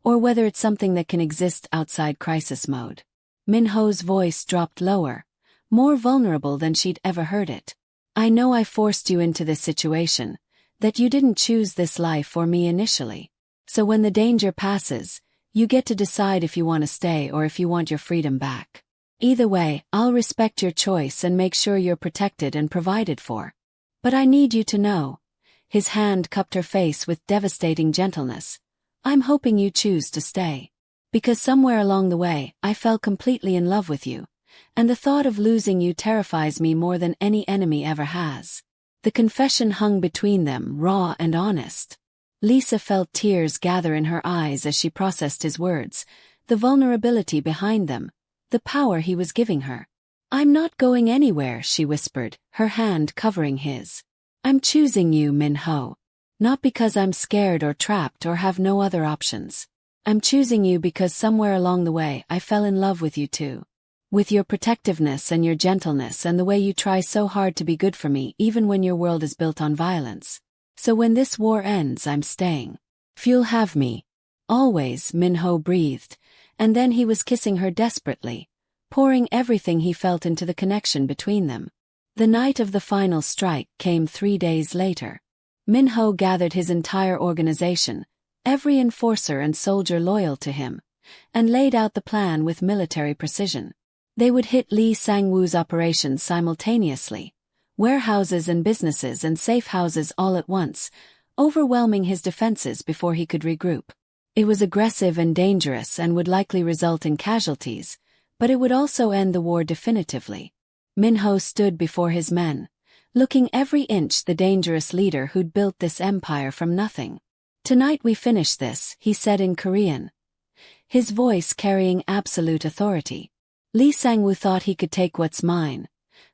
S1: or whether it's something that can exist outside crisis mode. Min-ho's voice dropped lower, more vulnerable than she'd ever heard it. I know I forced you into this situation, that you didn't choose this life or me initially. So when the danger passes, you get to decide if you want to stay or if you want your freedom back. Either way, I'll respect your choice and make sure you're protected and provided for. But I need you to know. His hand cupped her face with devastating gentleness. I'm hoping you choose to stay. Because somewhere along the way, I fell completely in love with you, and the thought of losing you terrifies me more than any enemy ever has. The confession hung between them, raw and honest. Lisa felt tears gather in her eyes as she processed his words, the vulnerability behind them, the power he was giving her. I'm not going anywhere, she whispered, her hand covering his. I'm choosing you, Min-ho. Not because I'm scared or trapped or have no other options. I'm choosing you because somewhere along the way I fell in love with you too. With your protectiveness and your gentleness and the way you try so hard to be good for me even when your world is built on violence. So when this war ends, I'm staying. If you'll have me. Always, Min-ho breathed, and then he was kissing her desperately, pouring everything he felt into the connection between them. The night of the final strike came 3 days later. Min-ho gathered his entire organization, every enforcer and soldier loyal to him, and laid out the plan with military precision. They would hit Lee Sang-woo's operations simultaneously, warehouses and businesses and safe houses all at once, overwhelming his defenses before he could regroup. It was aggressive and dangerous and would likely result in casualties, but it would also end the war definitively. Min-ho stood before his men, looking every inch the dangerous leader who'd built this empire from nothing. Tonight we finish this, he said in Korean, his voice carrying absolute authority. Lee Sang-woo thought he could take what's mine,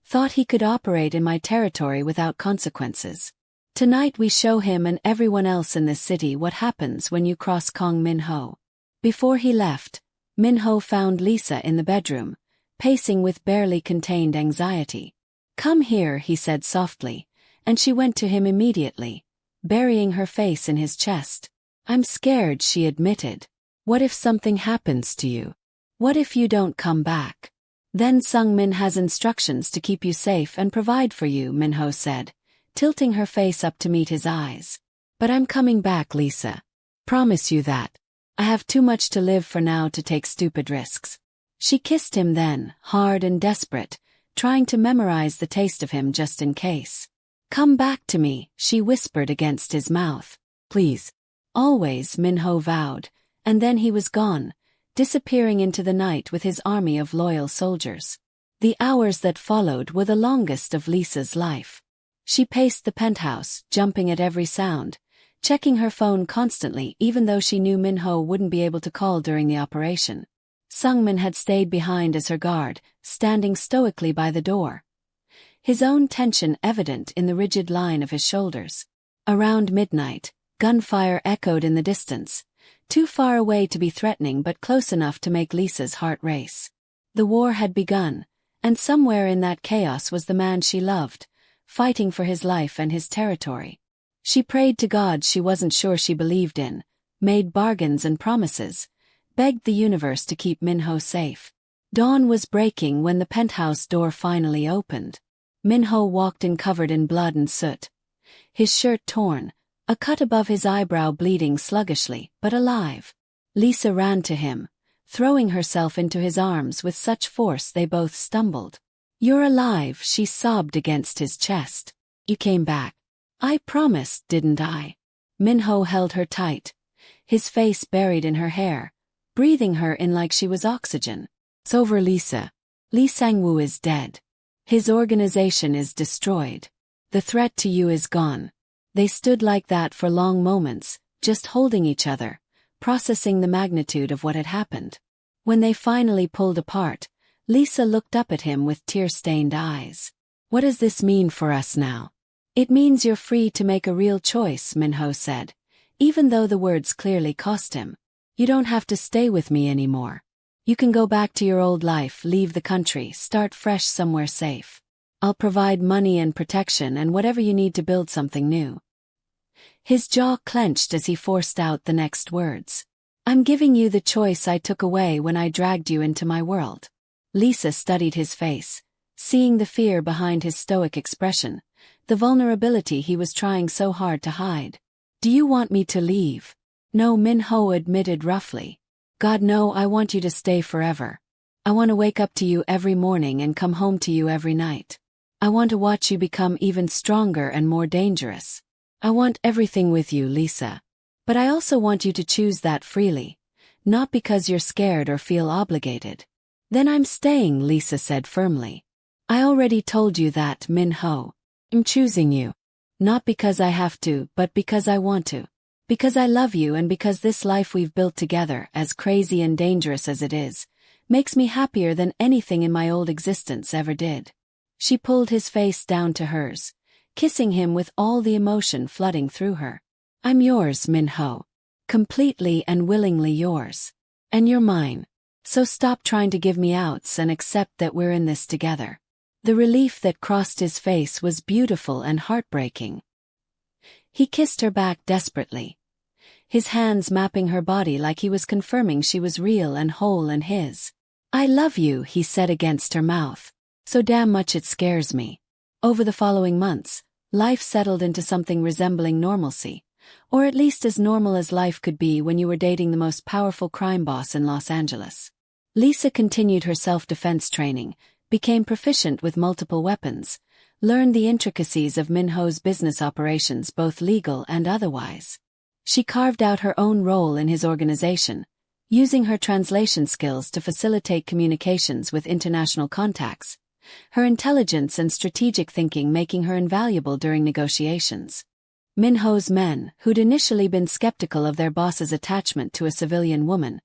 S1: thought he could operate in my territory without consequences. Tonight we show him and everyone else in this city what happens when you cross Kang Min-ho. Before he left, Min-ho found Lisa in the bedroom, pacing with barely contained anxiety. Come here, he said softly, and she went to him immediately, burying her face in his chest. I'm scared, she admitted. What if something happens to you? What if you don't come back? Then Sung-min has instructions to keep you safe and provide for you, Min-ho said, tilting her face up to meet his eyes. But I'm coming back, Lisa. Promise you that. I have too much to live for now to take stupid risks. She kissed him then, hard and desperate, trying to memorize the taste of him just in case. Come back to me, she whispered against his mouth. Please. Always, Min-ho vowed, and then he was gone, disappearing into the night with his army of loyal soldiers. The hours that followed were the longest of Lisa's life. She paced the penthouse, jumping at every sound, checking her phone constantly even though she knew Min-ho wouldn't be able to call during the operation. Sung-min had stayed behind as her guard, standing stoically by the door, his own tension evident in the rigid line of his shoulders. Around midnight, gunfire echoed in the distance, too far away to be threatening but close enough to make Lisa's heart race. The war had begun, and somewhere in that chaos was the man she loved, fighting for his life and his territory. She prayed to God she wasn't sure she believed in, made bargains and promises, begged the universe to keep Min-ho safe. Dawn was breaking when the penthouse door finally opened. Min-ho walked in covered in blood and soot, his shirt torn, a cut above his eyebrow bleeding sluggishly, but alive. Lisa ran to him, throwing herself into his arms with such force they both stumbled. You're alive, she sobbed against his chest. You came back. I promised, didn't I? Min-ho held her tight, his face buried in her hair, breathing her in like she was oxygen. It's over, Lisa. Lee Sang-woo is dead. His organization is destroyed. The threat to you is gone. They stood like that for long moments, just holding each other, processing the magnitude of what had happened. When they finally pulled apart, Lisa looked up at him with tear-stained eyes. What does this mean for us now? It means you're free to make a real choice, Min-ho said, even though the words clearly cost him. You don't have to stay with me anymore. You can go back to your old life, leave the country, start fresh somewhere safe. I'll provide money and protection and whatever you need to build something new. His jaw clenched as he forced out the next words. I'm giving you the choice I took away when I dragged you into my world. Lisa studied his face, seeing the fear behind his stoic expression, the vulnerability he was trying so hard to hide. Do you want me to leave? No, Min-ho admitted roughly. God, no, I want you to stay forever. I want to wake up to you every morning and come home to you every night. I want to watch you become even stronger and more dangerous. I want everything with you, Lisa. But I also want you to choose that freely, not because you're scared or feel obligated. Then I'm staying, Lisa said firmly. I already told you that, Min-ho. I'm choosing you. Not because I have to, but because I want to. Because I love you and because this life we've built together, as crazy and dangerous as it is, makes me happier than anything in my old existence ever did. She pulled his face down to hers, kissing him with all the emotion flooding through her. I'm yours, Min-ho. Completely and willingly yours. And you're mine. So stop trying to give me outs and accept that we're in this together. The relief that crossed his face was beautiful and heartbreaking. He kissed her back desperately, his hands mapping her body like he was confirming she was real and whole and his. I love you, he said against her mouth. So damn much it scares me. Over the following months, life settled into something resembling normalcy, or at least as normal as life could be when you were dating the most powerful crime boss in Los Angeles. Lisa continued her self-defense training, became proficient with multiple weapons, learned the intricacies of Min-ho's business operations both legal and otherwise. She carved out her own role in his organization, using her translation skills to facilitate communications with international contacts, her intelligence and strategic thinking making her invaluable during negotiations. Min-ho's men, who'd initially been skeptical of their boss's attachment to a civilian woman,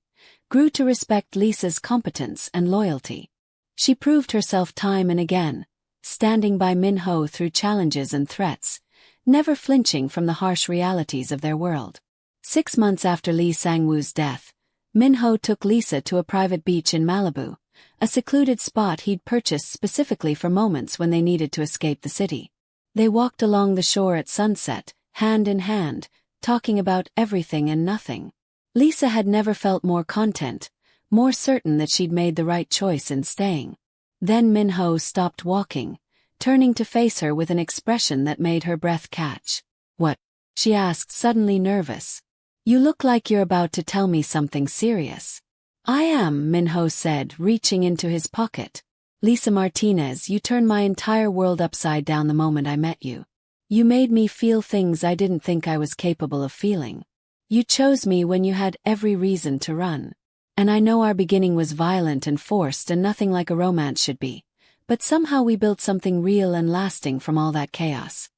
S1: grew to respect Lisa's competence and loyalty. She proved herself time and again, standing by Min-ho through challenges and threats, never flinching from the harsh realities of their world. 6 months after Lee Sang-woo's death, Min-ho took Lisa to a private beach in Malibu, a secluded spot he'd purchased specifically for moments when they needed to escape the city. They walked along the shore at sunset, hand in hand, talking about everything and nothing. Lisa had never felt more content, more certain that she'd made the right choice in staying. Then Min-ho stopped walking, turning to face her with an expression that made her breath catch. What? She asked, suddenly nervous. You look like you're about to tell me something serious. I am, Min-ho said, reaching into his pocket. Lisa Martinez, you turned my entire world upside down the moment I met you. You made me feel things I didn't think I was capable of feeling. You chose me when you had every reason to run. And I know our beginning was violent and forced and nothing like a romance should be, but somehow we built something real and lasting from all that chaos.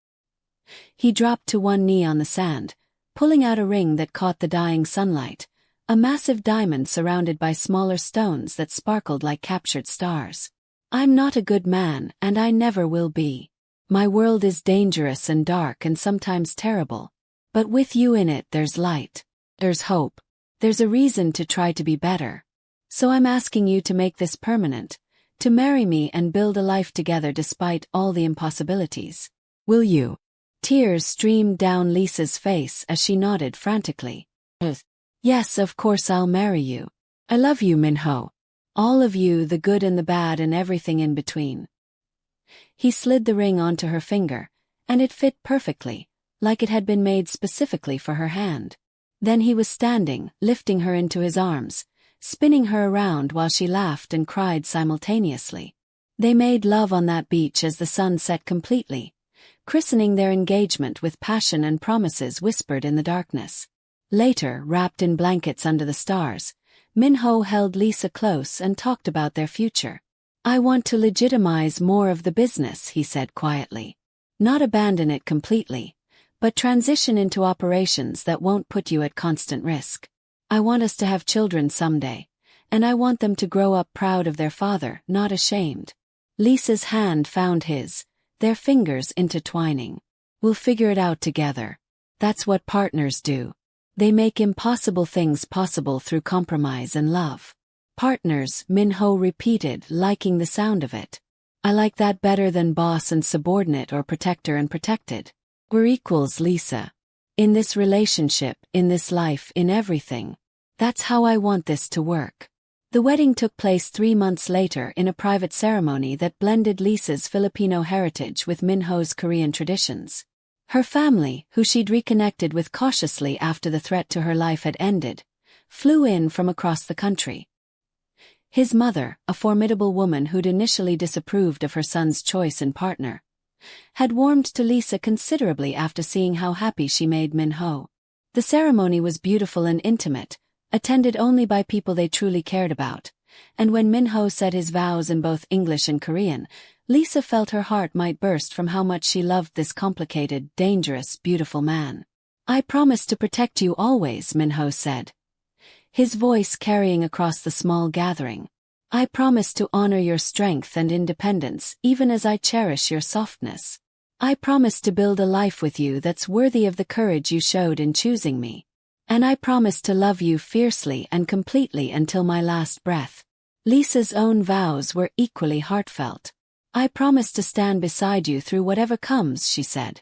S1: He dropped to one knee on the sand, pulling out a ring that caught the dying sunlight, a massive diamond surrounded by smaller stones that sparkled like captured stars. I'm not a good man, and I never will be. My world is dangerous and dark and sometimes terrible. But with you in it there's light. There's hope. There's a reason to try to be better. So I'm asking you to make this permanent, to marry me and build a life together despite all the impossibilities. Will you? Tears streamed down Lisa's face as she nodded frantically. Yes, of course I'll marry you. I love you, Min-ho. All of you, the good and the bad and everything in between. He slid the ring onto her finger, and it fit perfectly, like it had been made specifically for her hand. Then he was standing, lifting her into his arms, spinning her around while she laughed and cried simultaneously. They made love on that beach as the sun set completely, christening their engagement with passion and promises whispered in the darkness. Later, wrapped in blankets under the stars, Min-ho held Lisa close and talked about their future. I want to legitimize more of the business, he said quietly. Not abandon it completely, but transition into operations that won't put you at constant risk. I want us to have children someday, and I want them to grow up proud of their father, not ashamed. Lisa's hand found his, their fingers intertwining. We'll figure it out together. That's what partners do. They make impossible things possible through compromise and love. Partners, Min-ho repeated, liking the sound of it. I like that better than boss and subordinate or protector and protected. We're equals, Lisa. In this relationship, in this life, in everything. That's how I want this to work. The wedding took place 3 months later in a private ceremony that blended Lisa's Filipino heritage with Min-ho's Korean traditions. Her family, who she'd reconnected with cautiously after the threat to her life had ended, flew in from across the country. His mother, a formidable woman who'd initially disapproved of her son's choice in partner, had warmed to Lisa considerably after seeing how happy she made Min-ho. The ceremony was beautiful and intimate, attended only by people they truly cared about, and when Min-ho said his vows in both English and Korean, Lisa felt her heart might burst from how much she loved this complicated, dangerous, beautiful man. I promise to protect you always, Min-ho said, his voice carrying across the small gathering. I promise to honor your strength and independence even as I cherish your softness. I promise to build a life with you that's worthy of the courage you showed in choosing me. And I promise to love you fiercely and completely until my last breath. Lisa's own vows were equally heartfelt. I promise to stand beside you through whatever comes, she said,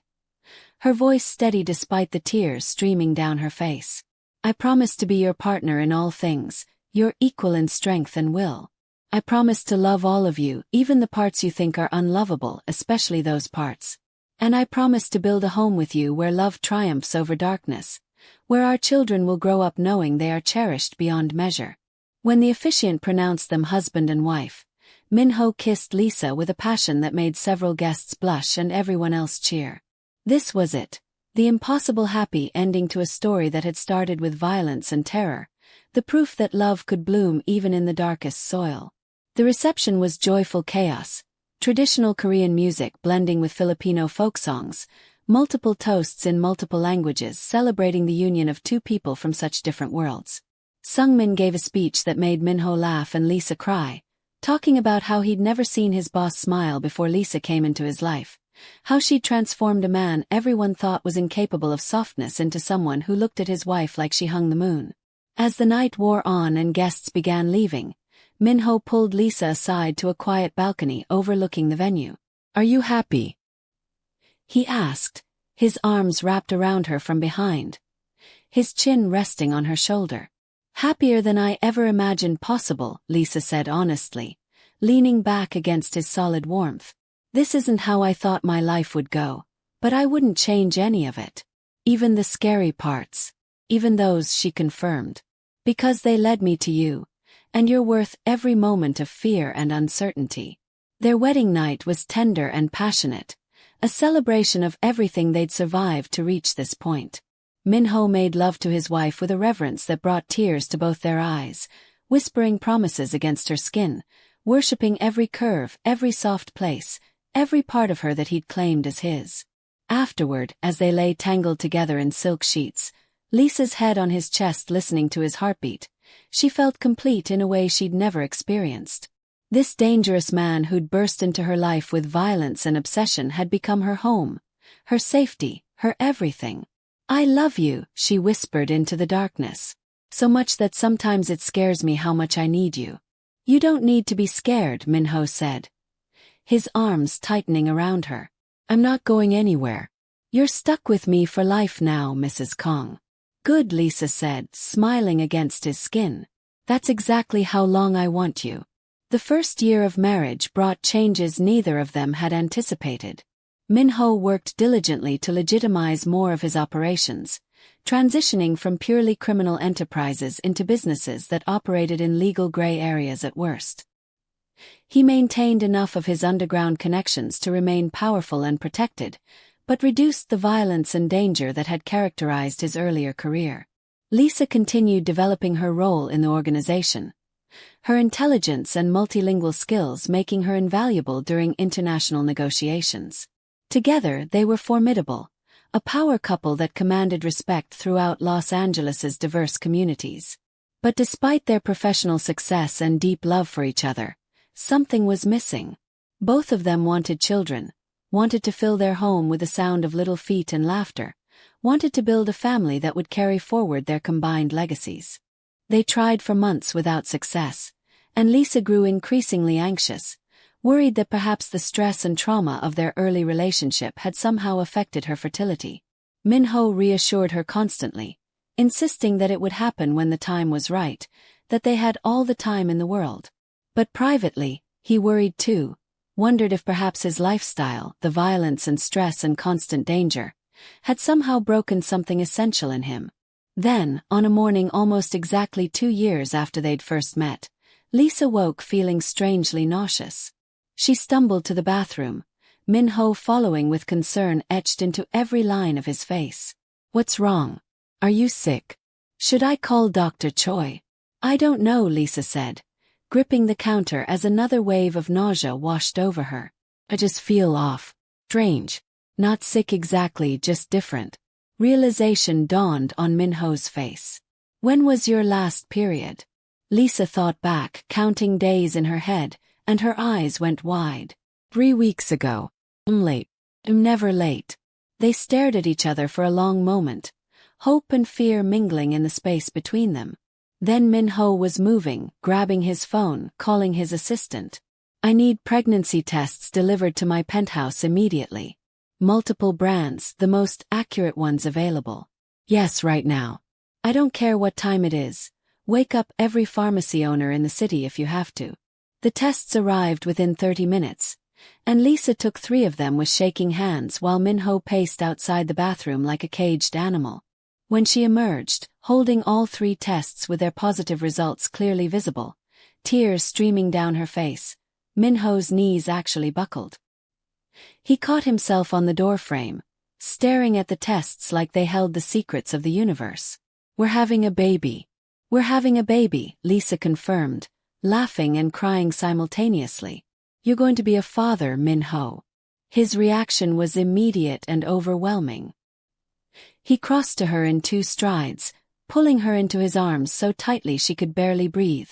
S1: her voice steady despite the tears streaming down her face. I promise to be your partner in all things, your equal in strength and will. I promise to love all of you, even the parts you think are unlovable, especially those parts. And I promise to build a home with you where love triumphs over darkness, where our children will grow up knowing they are cherished beyond measure. When the officiant pronounced them husband and wife, Min-ho kissed Lisa with a passion that made several guests blush and everyone else cheer. This was it, the impossible happy ending to a story that had started with violence and terror, the proof that love could bloom even in the darkest soil. The reception was joyful chaos, traditional Korean music blending with Filipino folk songs, multiple toasts in multiple languages celebrating the union of two people from such different worlds. Sumin gave a speech that made Min-ho laugh and Lisa cry, talking about how he'd never seen his boss smile before Lisa came into his life, how she'd transformed a man everyone thought was incapable of softness into someone who looked at his wife like she hung the moon. As the night wore on and guests began leaving, Min-ho pulled Lisa aside to a quiet balcony overlooking the venue. Are you happy? He asked, his arms wrapped around her from behind, his chin resting on her shoulder. Happier than I ever imagined possible, Lisa said honestly, leaning back against his solid warmth. This isn't how I thought my life would go, but I wouldn't change any of it. Even the scary parts, even those, she confirmed. Because they led me to you, and you're worth every moment of fear and uncertainty. Their wedding night was tender and passionate, a celebration of everything they'd survived to reach this point. Min-ho made love to his wife with a reverence that brought tears to both their eyes, whispering promises against her skin, worshipping every curve, every soft place, every part of her that he'd claimed as his. Afterward, as they lay tangled together in silk sheets, Lisa's head on his chest listening to his heartbeat, she felt complete in a way she'd never experienced. This dangerous man who'd burst into her life with violence and obsession had become her home, her safety, her everything. I love you, she whispered into the darkness. So much that sometimes it scares me how much I need you. You don't need to be scared, Min-ho said, his arms tightening around her. I'm not going anywhere. You're stuck with me for life now, Mrs. Kang. Good, Lisa said, smiling against his skin. That's exactly how long I want you. The first year of marriage brought changes neither of them had anticipated. Min-ho worked diligently to legitimize more of his operations, transitioning from purely criminal enterprises into businesses that operated in legal gray areas at worst. He maintained enough of his underground connections to remain powerful and protected, but reduced the violence and danger that had characterized his earlier career. Lisa continued developing her role in the organization, her intelligence and multilingual skills making her invaluable during international negotiations. Together, they were formidable, a power couple that commanded respect throughout Los Angeles's diverse communities. But despite their professional success and deep love for each other, something was missing. Both of them wanted children, wanted to fill their home with the sound of little feet and laughter, wanted to build a family that would carry forward their combined legacies. They tried for months without success, and Lisa grew increasingly anxious, worried that perhaps the stress and trauma of their early relationship had somehow affected her fertility. Min-ho reassured her constantly, insisting that it would happen when the time was right, that they had all the time in the world. But privately, he worried too, wondered if perhaps his lifestyle, the violence and stress and constant danger, had somehow broken something essential in him. Then, on a morning almost exactly 2 years after they'd first met, Lisa woke feeling strangely nauseous. She stumbled to the bathroom, Min-ho following with concern etched into every line of his face. "What's wrong? Are you sick? Should I call Dr. Choi?" "I don't know," Lisa said, gripping the counter as another wave of nausea washed over her. "I just feel off. Strange. Not sick exactly, just different." Realization dawned on Min-ho's face. "When was your last period?" Lisa thought back, counting days in her head, and her eyes went wide. 3 weeks ago. I'm late. I'm never late." They stared at each other for a long moment, hope and fear mingling in the space between them. Then Min-ho was moving, grabbing his phone, calling his assistant. "I need pregnancy tests delivered to my penthouse immediately. Multiple brands, the most accurate ones available." "Yes, right now. I don't care what time it is. Wake up every pharmacy owner in the city if you have to." The tests arrived within 30 minutes, and Lisa took 3 of them with shaking hands while Min-ho paced outside the bathroom like a caged animal. When she emerged, holding all 3 tests with their positive results clearly visible, tears streaming down her face, Min-ho's knees actually buckled. He caught himself on the doorframe, staring at the tests like they held the secrets of the universe. "We're having a baby. We're having a baby," Lisa confirmed, laughing and crying simultaneously. "You're going to be a father, Min-ho." His reaction was immediate and overwhelming. He crossed to her in 2 strides, pulling her into his arms so tightly she could barely breathe,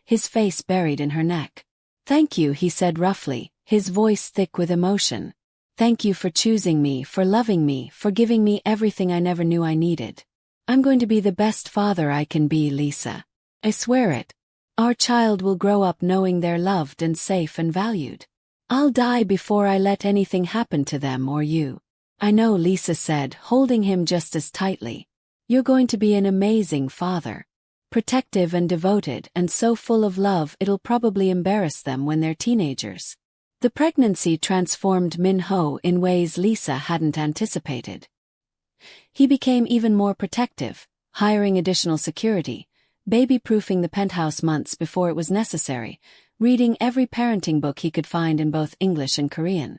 S1: his face buried in her neck. "Thank you," he said roughly, his voice thick with emotion. "Thank you for choosing me, for loving me, for giving me everything I never knew I needed. I'm going to be the best father I can be, Lisa. I swear it. Our child will grow up knowing they're loved and safe and valued. I'll die before I let anything happen to them or you." "I know," Lisa said, holding him just as tightly. "You're going to be an amazing father. Protective and devoted and so full of love it'll probably embarrass them when they're teenagers." The pregnancy transformed Min-ho in ways Lisa hadn't anticipated. He became even more protective, hiring additional security, baby-proofing the penthouse months before it was necessary, reading every parenting book he could find in both English and Korean.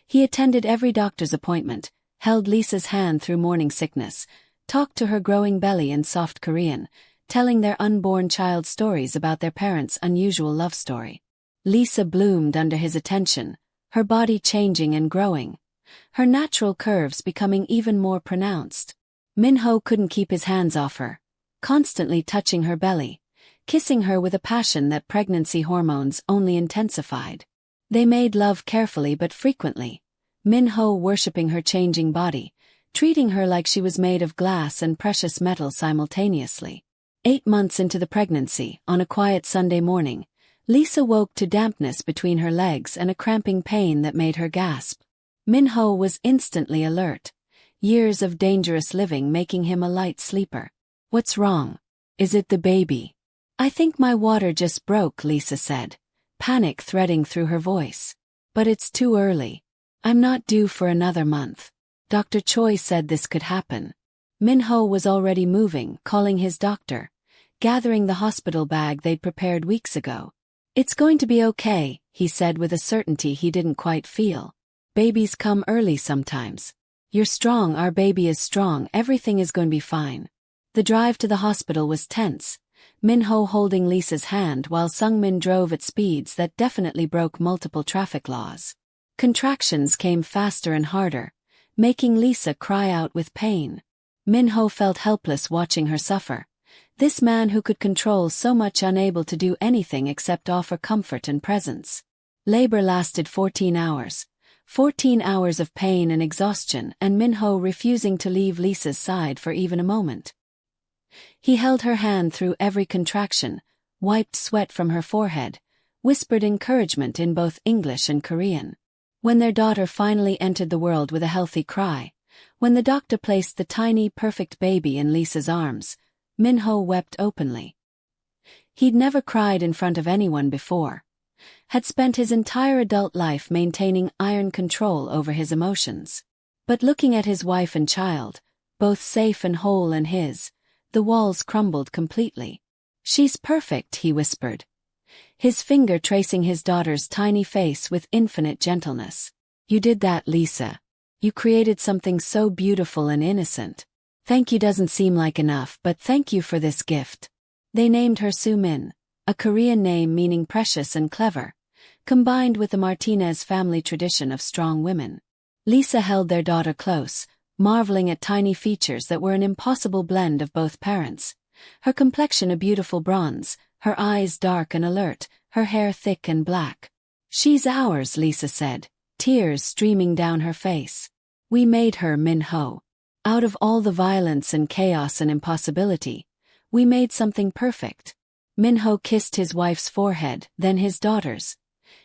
S1: He attended every doctor's appointment, held Lisa's hand through morning sickness, talked to her growing belly in soft Korean, telling their unborn child stories about their parents' unusual love story. Lisa bloomed under his attention, her body changing and growing, her natural curves becoming even more pronounced. Min-ho couldn't keep his hands off her, constantly touching her belly, kissing her with a passion that pregnancy hormones only intensified. They made love carefully but frequently, Min-ho worshipping her changing body, treating her like she was made of glass and precious metal simultaneously. 8 months into the pregnancy, on a quiet Sunday morning, Lisa woke to dampness between her legs and a cramping pain that made her gasp. Min-ho was instantly alert, years of dangerous living making him a light sleeper. "What's wrong? Is it the baby?" "I think my water just broke," Lisa said, panic threading through her voice. "But it's too early. I'm not due for another month. Dr. Choi said this could happen." Min-ho was already moving, calling his doctor, gathering the hospital bag they'd prepared weeks ago. "It's going to be okay," he said with a certainty he didn't quite feel. "Babies come early sometimes. You're strong, our baby is strong, everything is going to be fine." The drive to the hospital was tense, Min-ho holding Lisa's hand while Sumin drove at speeds that definitely broke multiple traffic laws. Contractions came faster and harder, making Lisa cry out with pain. Min-ho felt helpless watching her suffer. This man who could control so much, unable to do anything except offer comfort and presence. Labor lasted 14 hours. 14 hours of pain and exhaustion, and Min-ho refusing to leave Lisa's side for even a moment. He held her hand through every contraction, wiped sweat from her forehead, whispered encouragement in both English and Korean. When their daughter finally entered the world with a healthy cry, when the doctor placed the tiny, perfect baby in Lisa's arms, Min-ho wept openly. He'd never cried in front of anyone before. Had spent his entire adult life maintaining iron control over his emotions. But looking at his wife and child, both safe and whole and his, the walls crumbled completely. "She's perfect," he whispered, his finger tracing his daughter's tiny face with infinite gentleness. "You did that, Lisa. You created something so beautiful and innocent. Thank you doesn't seem like enough, but thank you for this gift." They named her Sumin, a Korean name meaning precious and clever, combined with the Martinez family tradition of strong women. Lisa held their daughter close, marveling at tiny features that were an impossible blend of both parents. Her complexion a beautiful bronze, her eyes dark and alert, her hair thick and black. "She's ours," Lisa said, tears streaming down her face. "We made her, Min-ho. Out of all the violence and chaos and impossibility, we made something perfect." Min-ho kissed his wife's forehead, then his daughter's.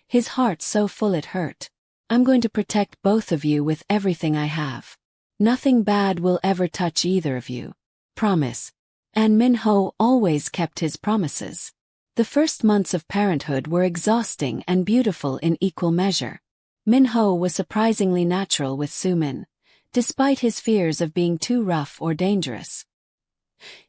S1: His heart so full it hurt. "I'm going to protect both of you with everything I have. Nothing bad will ever touch either of you. Promise." And Min-ho always kept his promises. The first months of parenthood were exhausting and beautiful in equal measure. Min-ho was surprisingly natural with Sumin, despite his fears of being too rough or dangerous.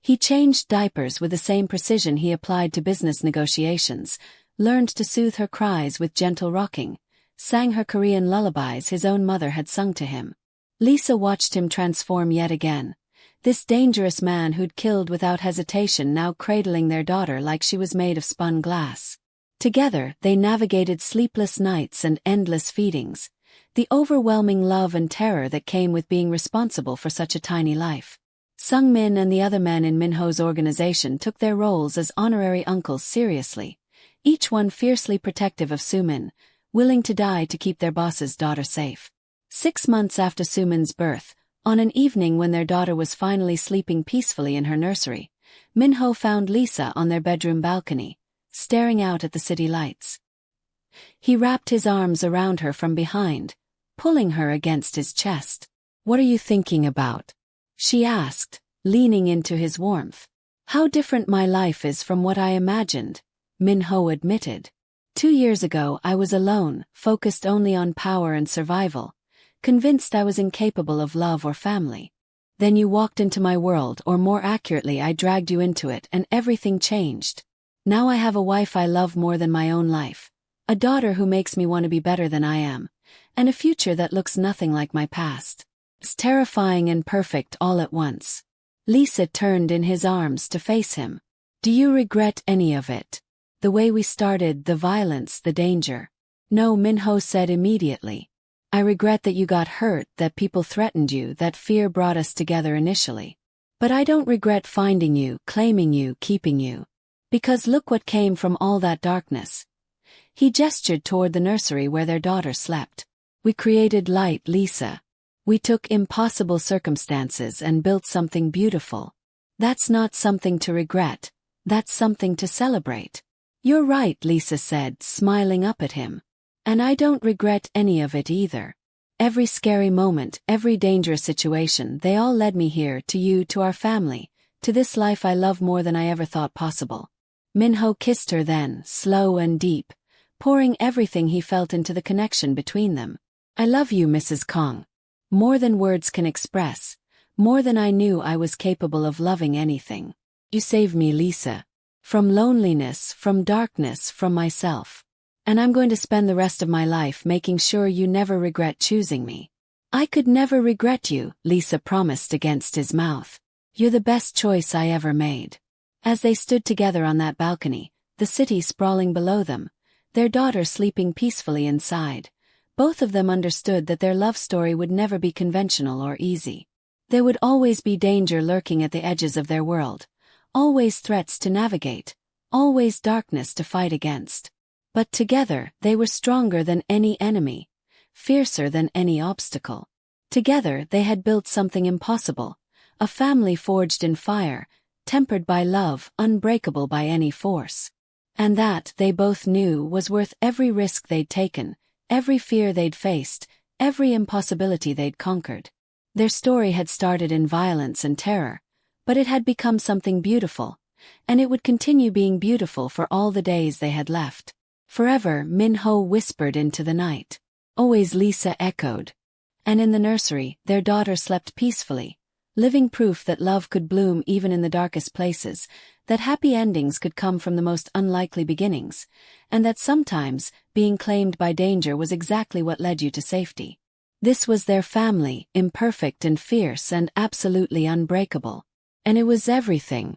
S1: He changed diapers with the same precision he applied to business negotiations, learned to soothe her cries with gentle rocking, sang her Korean lullabies his own mother had sung to him. Lisa watched him transform yet again. This dangerous man who'd killed without hesitation now cradling their daughter like she was made of spun glass. Together, they navigated sleepless nights and endless feedings, the overwhelming love and terror that came with being responsible for such a tiny life. Sung-min and the other men in Min-ho's organization took their roles as honorary uncles seriously, each one fiercely protective of Sumin, willing to die to keep their boss's daughter safe. 6 months after Sumin's birth, on an evening when their daughter was finally sleeping peacefully in her nursery, Min-ho found Lisa on their bedroom balcony, staring out at the city lights. He wrapped his arms around her from behind, pulling her against his chest. "What are you thinking about?" she asked, leaning into his warmth. "How different my life is from what I imagined," Min-ho admitted. 2 years ago I was alone, focused only on power and survival, convinced I was incapable of love or family. Then you walked into my world, or more accurately I dragged you into it, and everything changed. Now I have a wife I love more than my own life, a daughter who makes me want to be better than I am, and a future that looks nothing like my past. It's terrifying and perfect all at once." Lisa turned in his arms to face him. "Do you regret any of it? The way we started, the violence, the danger?" "No," Min-ho said immediately. "I regret that you got hurt, that people threatened you, that fear brought us together initially. But I don't regret finding you, claiming you, keeping you. Because look what came from all that darkness." He gestured toward the nursery where their daughter slept. "We created light, Lisa. We took impossible circumstances and built something beautiful. That's not something to regret, that's something to celebrate." "You're right," Lisa said, smiling up at him. "And I don't regret any of it either. Every scary moment, every dangerous situation, they all led me here, to you, to our family, to this life I love more than I ever thought possible." Min-ho kissed her then, slow and deep, pouring everything he felt into the connection between them. "I love you, Mrs. Kang. More than words can express, more than I knew I was capable of loving anything. You saved me, Lisa. From loneliness, from darkness, from myself. And I'm going to spend the rest of my life making sure you never regret choosing me." "I could never regret you," Lisa promised against his mouth. "You're the best choice I ever made." As they stood together on that balcony, the city sprawling below them, their daughter sleeping peacefully inside, Both of them understood that their love story would never be conventional or easy. There would always be danger lurking at the edges of their world, always threats to navigate, always darkness to fight against. But together they were stronger than any enemy, fiercer than any obstacle. Together they had built something impossible, a family forged in fire, tempered by love, unbreakable by any force. And that, they both knew, was worth every risk they'd taken, every fear they'd faced, every impossibility they'd conquered. Their story had started in violence and terror, but it had become something beautiful, and it would continue being beautiful for all the days they had left. Forever, Min-ho whispered into the night. Always, Lisa echoed. And in the nursery, their daughter slept peacefully, living proof that love could bloom even in the darkest places, that happy endings could come from the most unlikely beginnings, and that sometimes, being claimed by danger was exactly what led you to safety. This was their family, imperfect and fierce and absolutely unbreakable. And it was everything,